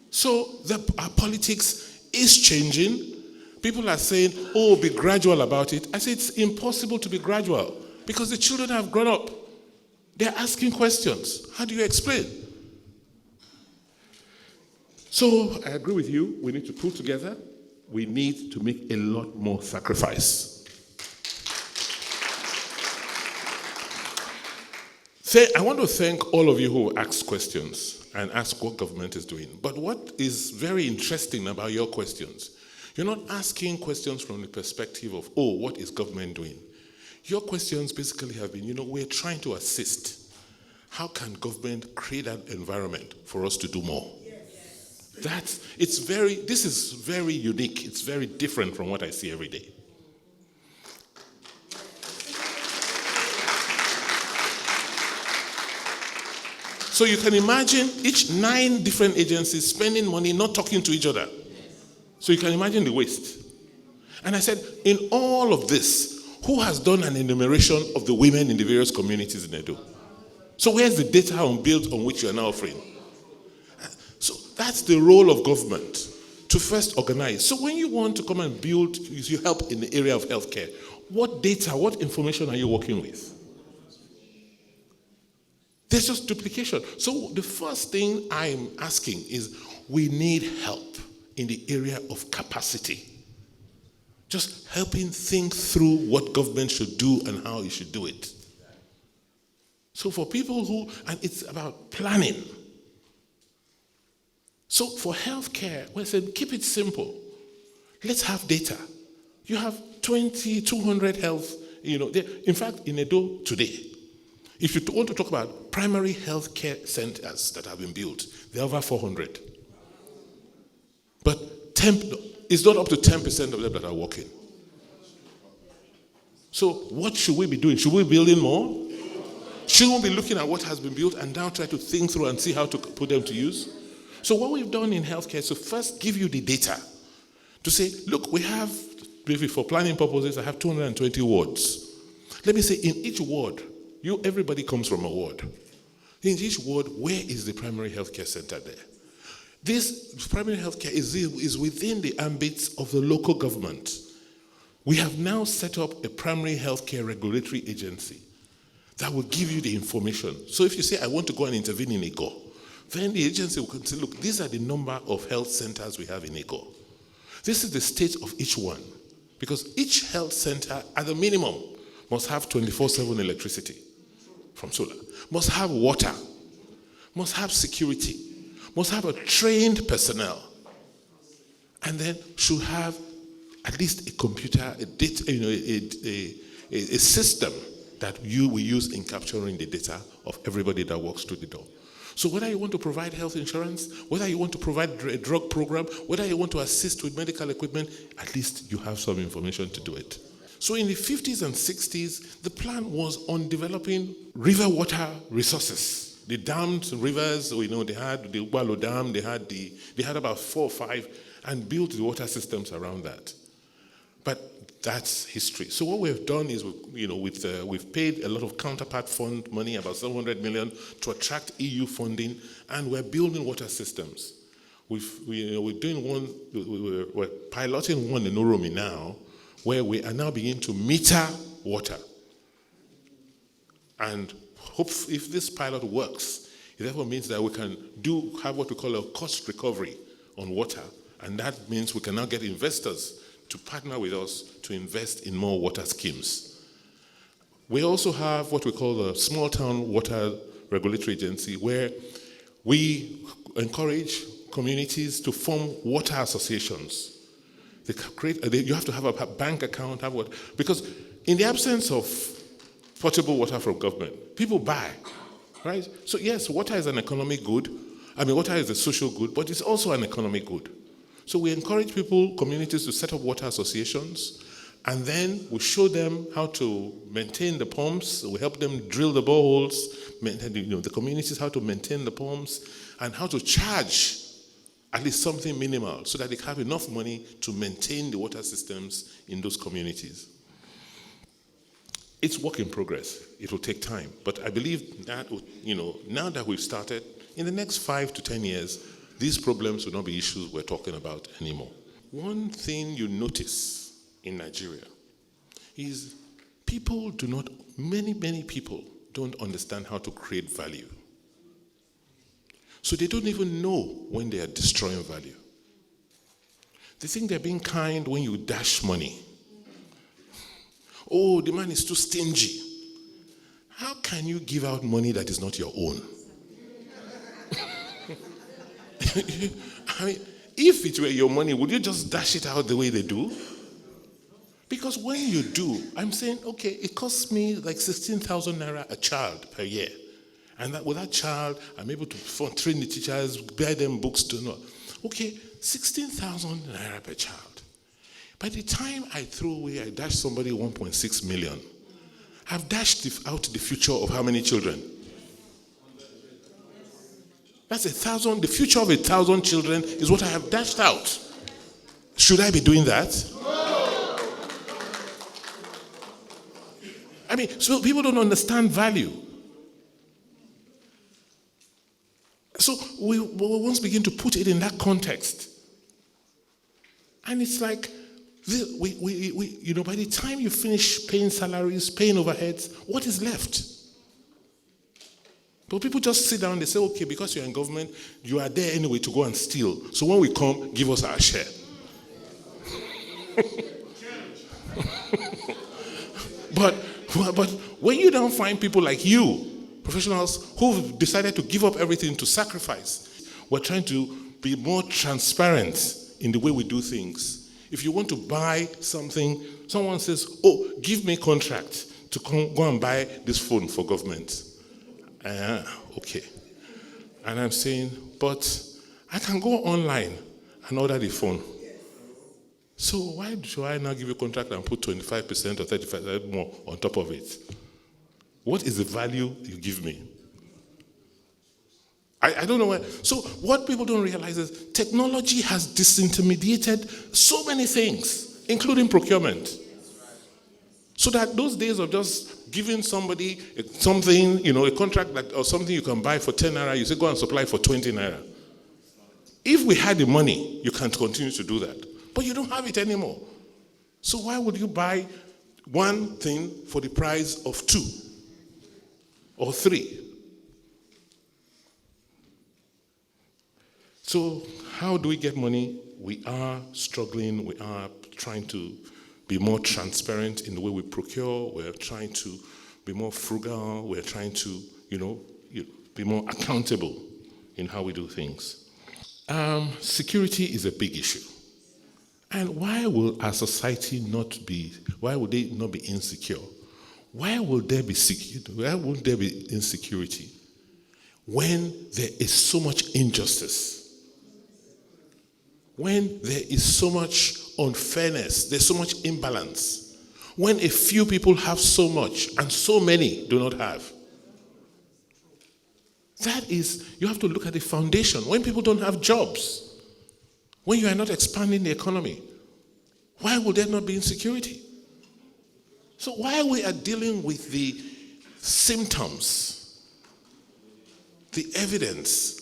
So our politics is changing. People are saying, oh, be gradual about it. I say it's impossible to be gradual because the children have grown up. They're asking questions. How do you explain? So I agree with you. We need to pull together. We need to make a lot more sacrifice. I want to thank all of you who asked questions and asked what government is doing. But what is very interesting about your questions, You're not asking questions from the perspective of, oh, what is government doing? Your questions basically have been, we're trying to assist. How can government create an environment for us to do more? This is very unique. It's very different from what I see every day. So you can imagine each 9 different agencies spending money, not talking to each other. So you can imagine the waste. And I said, in all of this, who has done an enumeration of the women in the various communities in Edo? So where's the data on build on which you are now offering? So that's the role of government, to first organize. So when you want to come and build, you help in the area of healthcare, what data, what information are you working with? There's just duplication. So the first thing I'm asking is, we need help in the area of capacity. Just helping think through what government should do and how it should do it. So for people and it's about planning. So for healthcare, we said, keep it simple. Let's have data. You have 200 health, in fact, in Edo today, if you want to talk about primary healthcare centers that have been built, there are over 400. But it's not up to 10% of them that are working. So what should we be doing? Should we be building more? Should we be looking at what has been built and now try to think through and see how to put them to use? So what we've done in healthcare is to first give you the data to say, look, we have, for planning purposes, I have 220 wards. Let me say, in each ward, everybody comes from a ward. In each ward, where is the primary healthcare center there? This primary healthcare is within the ambits of the local government. We have now set up a primary healthcare regulatory agency that will give you the information. So if you say, I want to go and intervene in Ego, then the agency will say, look, these are the number of health centers we have in Ego. This is the state of each one. Because each health center, at the minimum, must have 24/7 electricity from solar, must have water, must have security, must have a trained personnel, and then should have at least a computer, a system that you will use in capturing the data of everybody that walks through the door. So whether you want to provide health insurance, whether you want to provide a drug program, whether you want to assist with medical equipment, at least you have some information to do it. So in the 50s and 60s, the plan was on developing river water resources. The dammed rivers, they had the Ubalo Dam, they had about 4 or 5, and built the water systems around that. But that's history. So what we've done is, we've paid a lot of counterpart fund money, about 700 million, to attract EU funding, and we're building water systems. We're piloting one in Oromi now, where we are now beginning to meter water. And if this pilot works, it therefore means that we can have what we call a cost recovery on water, and that means we can now get investors to partner with us to invest in more water schemes. We also have what we call the Small Town Water Regulatory Agency, where we encourage communities to form water associations. You have to have a bank account, because in the absence of potable water from government, people buy, right? So yes, water is an economic good. Water is a social good, but it's also an economic good. So we encourage communities to set up water associations, and then we show them how to maintain the pumps. We help them drill the boreholes, the communities how to maintain the pumps, and how to charge at least something minimal so that they have enough money to maintain the water systems in those communities. It's work in progress. It will take time. But I believe that, now that we've started, in the next 5 to 10 years, these problems will not be issues we're talking about anymore. One thing you notice in Nigeria is many people don't understand how to create value. So they don't even know when they are destroying value. They think they're being kind when you dash money. Oh, the man is too stingy. How can you give out money that is not your own? If it were your money, would you just dash it out the way they do? Because when you do, I'm saying, okay, it costs me like 16,000 naira a child per year. And that with that child, I'm able to train the teachers, buy them books to know. Okay, 16,000 naira per child. By the time I dash somebody 1.6 million, I've dashed out the future of how many children? That's 1,000. The future of 1,000 children is what I have dashed out. Should I be doing that? I mean, so people don't understand value. So we once begin to put it in that context. And it's like, by the time you finish paying salaries, paying overheads, what is left? But people just sit down and they say, okay, because you're in government, you are there anyway to go and steal. So when we come, give us our share. But when you don't find people like you, professionals who've decided to give up everything to sacrifice, we're trying to be more transparent in the way we do things. If you want to buy something, someone says, oh, give me contract to go and buy this phone for government. Okay. And I'm saying, but I can go online and order the phone. So why should I now give you a contract and put 25% or 35% more on top of it? What is the value you give me? I don't know where. So what people don't realize is technology has disintermediated so many things, including procurement. So that those days of just giving somebody something, a contract or something you can buy for 10 naira, you say go and supply for 20 naira. If we had the money, you can continue to do that. But you don't have it anymore. So why would you buy one thing for the price of 2 or 3? So how do we get money? We are struggling. We are trying to be more transparent in the way we procure. We're trying to be more frugal. We're trying to, be more accountable in how we do things. Security is a big issue. And why will our society why would they not be insecure? Why won't there be insecurity when there is so much injustice? When there is so much unfairness, there's so much imbalance. When a few people have so much and so many do not have. That is, you have to look at the foundation. When people don't have jobs, when you are not expanding the economy, why would there not be insecurity? So while we are dealing with the symptoms, the evidence,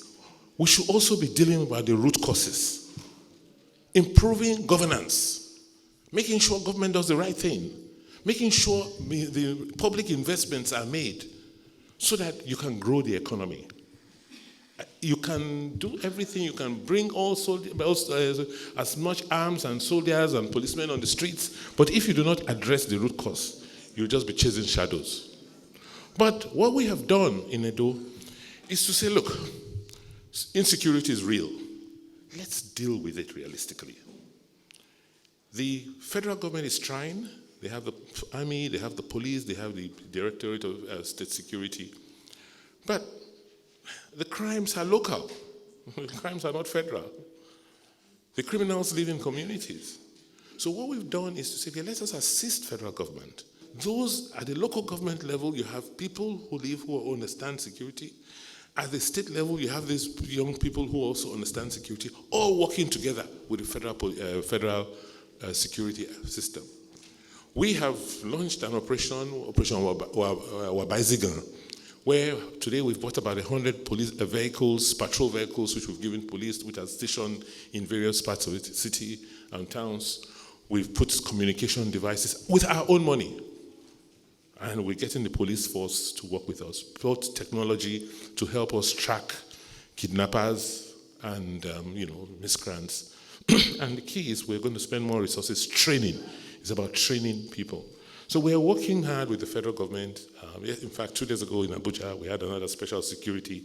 we should also be dealing with the root causes. Improving governance, making sure government does the right thing, making sure the public investments are made so that you can grow the economy. You can do everything, you can bring as much arms and soldiers and policemen on the streets, but if you do not address the root cause, you'll just be chasing shadows. But what we have done in Edo is to say, look, insecurity is real. Let's deal with it realistically. The federal government is trying. They have the army, they have the police, they have the Directorate of State Security. But the crimes are local. The crimes are not federal. The criminals live in communities. So what we've done is to say, okay, let us assist federal government. Those at the local government level, you have people who understand security. At the state level, you have these young people who also understand security, all working together with the federal security system. We have launched an Operation Wabazigan, where today we've bought about 100 police vehicles, patrol vehicles, which we've given police, which are stationed in various parts of the city and towns. We've put communication devices with our own money. And we're getting the police force to work with us, both technology to help us track kidnappers and miscreants. And the key is we're going to spend more resources training. It's about training people. So we're working hard with the federal government. In fact, 2 days ago in Abuja, we had another special security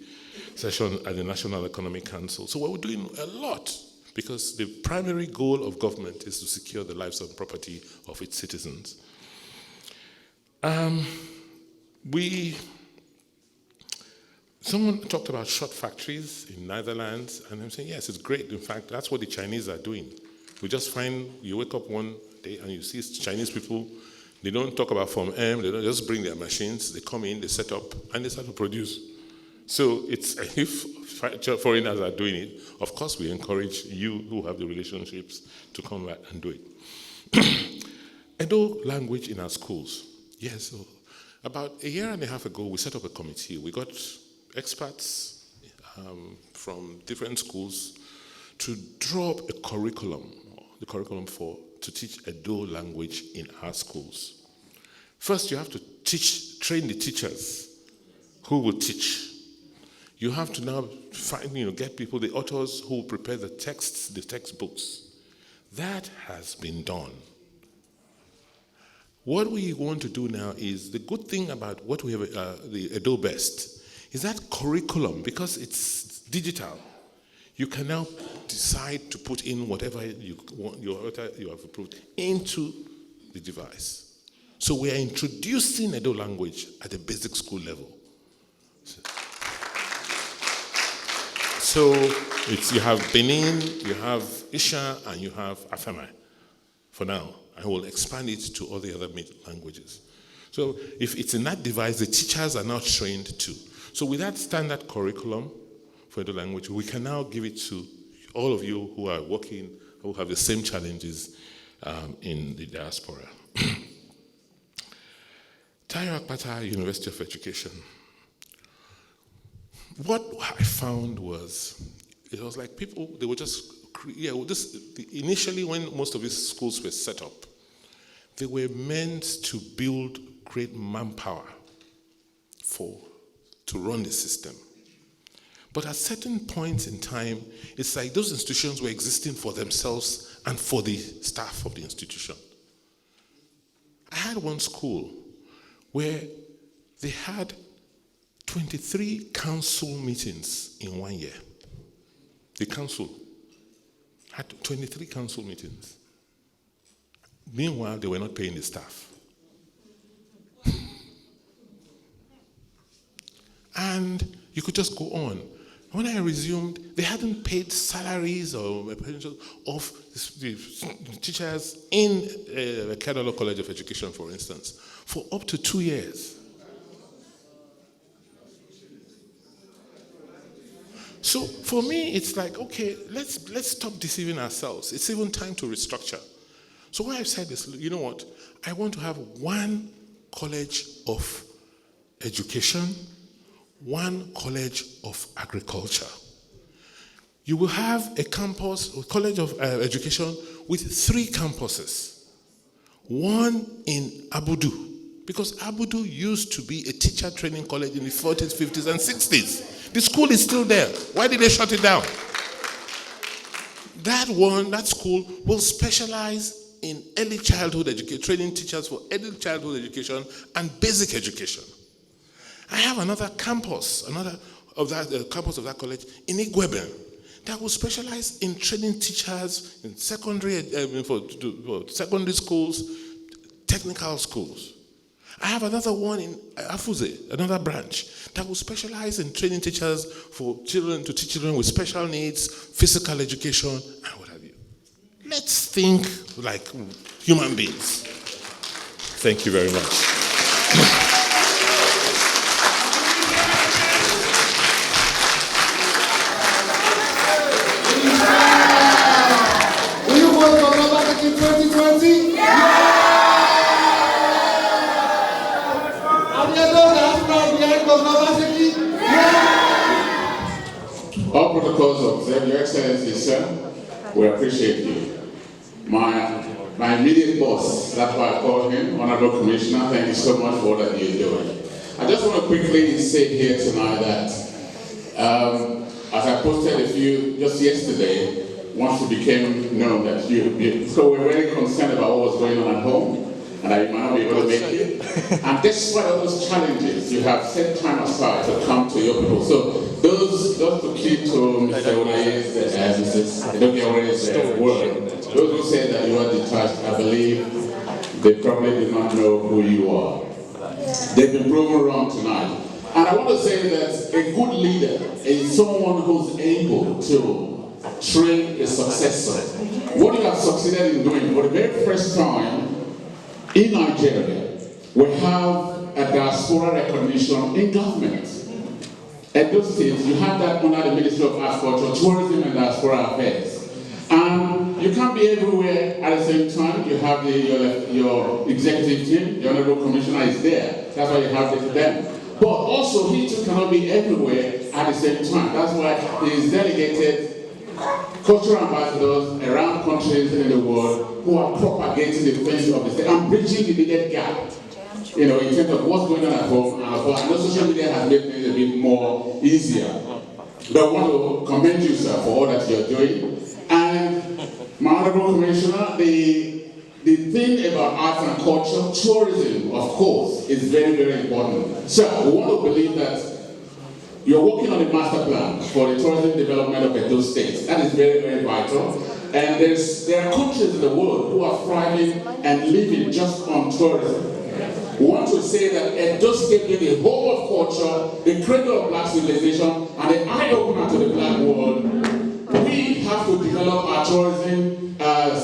session at the National Economic Council. So we're doing a lot because the primary goal of government is to secure the lives and property of its citizens. Someone talked about shot factories in Netherlands, and I'm saying, yes, it's great. In fact, that's what the Chinese are doing. We just find, you wake up one day and you see Chinese people, they don't talk about Form M, they don't just bring their machines, they come in, they set up, and they start to produce. So it's, if foreigners are doing it, of course we encourage you who have the relationships to come back and do it. Edo language in our schools. Yes, so about a year and a half ago, we set up a committee. We got experts from different schools to draw up a curriculum, to teach Edo language in our schools. First, you have to train the teachers who will teach. You have to now get people, the authors who will prepare the texts, the textbooks. That has been done. What we want to do now is, the good thing about what we have, the Edo Best, is that curriculum, because it's digital, you can now decide to put in whatever you want, you have approved into the device. So we are introducing Edo language at the basic school level. So you have Benin, you have Isha, and you have Afema for now. I will expand it to all the other languages. So if it's in that device, the teachers are now trained too. So with that standard curriculum for Edo language, we can now give it to all of you who are working, who have the same challenges in the diaspora. Tayo Akpata University of Education. What I found was, it was like people, they were just, initially when most of these schools were set up, they were meant to build great manpower to run the system. But at certain points in time, it's like those institutions were existing for themselves and for the staff of the institution. I had one school where they had 23 council meetings in 1 year. The council had 23 council meetings. Meanwhile, they were not paying the staff. And you could just go on. When I resumed, they hadn't paid salaries or of the teachers in the Kedolo College of Education, for instance, for up to 2 years. So for me, it's like, okay, let's stop deceiving ourselves. It's even time to restructure. So what I've said is, you know what? I want to have one college of education, one college of agriculture. You will have a campus, a college of education with 3 campuses. One in Abudu, because Abudu used to be a teacher training college in the 40s, 50s, and 60s. The school is still there. Why did they shut it down? That school will specialize in early childhood education, training teachers for early childhood education and basic education. I have another campus, campus of that college in Igweben that will specialize in training teachers in secondary schools, technical schools. I have another one in Afuze, another branch, that will specialize in training teachers for children to teach children with special needs, physical education, and what have you. Let's think like human beings. Thank you very much. Will you vote for Obaseki in 2020? Have you done that from behind Governor Obaseki? All protocols observed, Your Excellency, sir. We appreciate you. My immediate boss, that's why I call him, Honorable Commissioner, thank you so much for all that you're doing. I just want to quickly say here tonight that as I posted a few just yesterday, once it became known that so we're very concerned about what was going on at home, and that you might not be able to make it. And despite all those challenges, you have set time aside to come to your people. So those to keep to Mr. Olaye's, Mrs. Edo's word, those who say that you are detached, I believe they probably do not know who you are. They've been proven wrong tonight. And I want to say that a good leader is someone who's able to train a successor. What you have succeeded in doing for the very first time in Nigeria, we have a diaspora recognition in government. At those states, you have that under the Ministry of Agriculture, Tourism and Diaspora Affairs. And you can't be everywhere at the same time. You have your executive team, the Honorable Commissioner is there. That's why you have them. But also, he too cannot be everywhere at the same time. That's why he is delegated cultural ambassadors around countries in the world who are propagating the things of the state and bridging the needed gap. In terms of what's going on at home and abroad. I know social media has made things a bit more easier. But I want to commend you, sir, for all that you're doing. And my Honorable Commissioner, the thing about arts and culture, tourism, of course, is very, very important. Sir, we want to believe that you're working on a master plan for the tourism development of Edo State. That is very, very vital. And there are countries in the world who are thriving and living just on tourism. We want to say that Edo State is the home of culture, the cradle of black civilization, and the eye-opener to the black world. We have to develop our tourism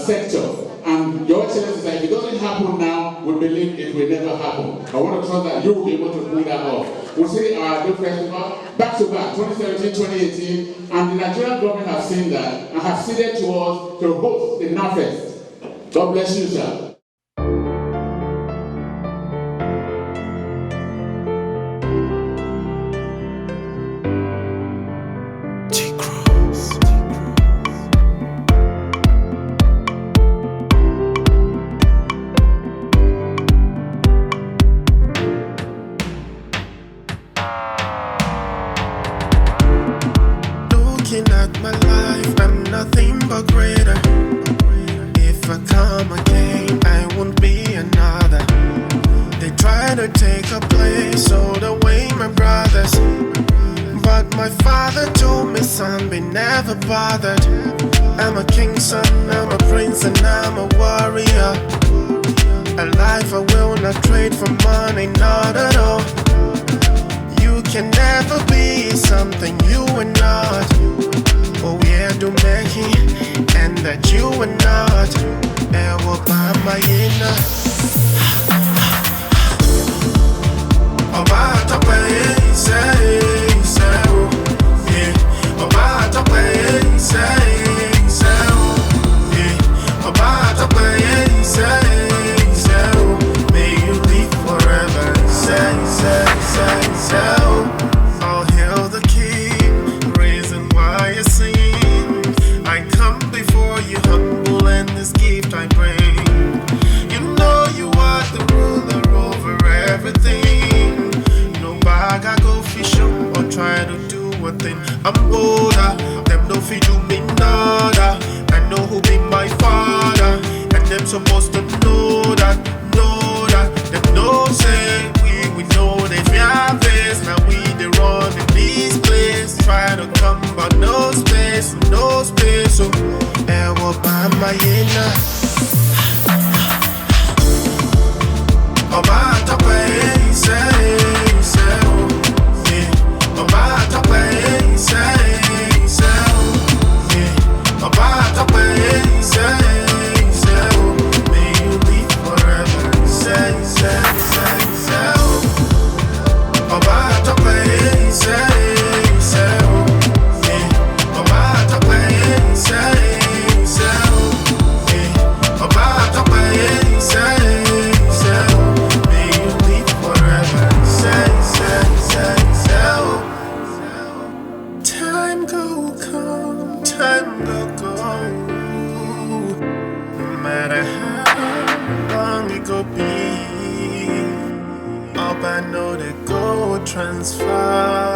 sector. And Your Excellency, if it doesn't happen now, we believe it will never happen. I want to trust that you will be able to pull that off. We'll see our Edo Festival back to back, 2017, 2018, and the Nigerian government has seen that and have ceded to us to host the NAFEST. God bless you, sir. Looking at my life, I'm nothing but greater. If I come again, I won't be another. They try to take a place, all away my brothers. But my father told me, son, be never bothered. I'm a king's son, I'm a prince, and I'm a warrior. A life I will not trade for money, not at all. You can never be something you are not. Oh yeah, do make it, and that you are not. Ewo bama yena. Oba atope say oh yeah. Oba atope say oh yeah. Oba atope say oh. May you live forever. Say oh. I'll hail the King, reason why I sing. I come before you humble, and this gift I bring. You know you are the ruler over everything. No bag I go fish up or try to do a thing. I'm bolder, them no fit do me nada. I know who be my father, and them supposed to know that. Them no say we know they fear face. Now we the run in this place. Try to come but no space. So ewo bama yena. Oba atope say oh yeah. Oba atope say oh yeah. Oba atope say oh. May you live forever. Say oh. Oba atope say oh yeah. Oba atope say oh yeah. Oba atope say oh. May you live forever. Say oh. Time go come, time go. No matter how long it go be, up I know they go transfer.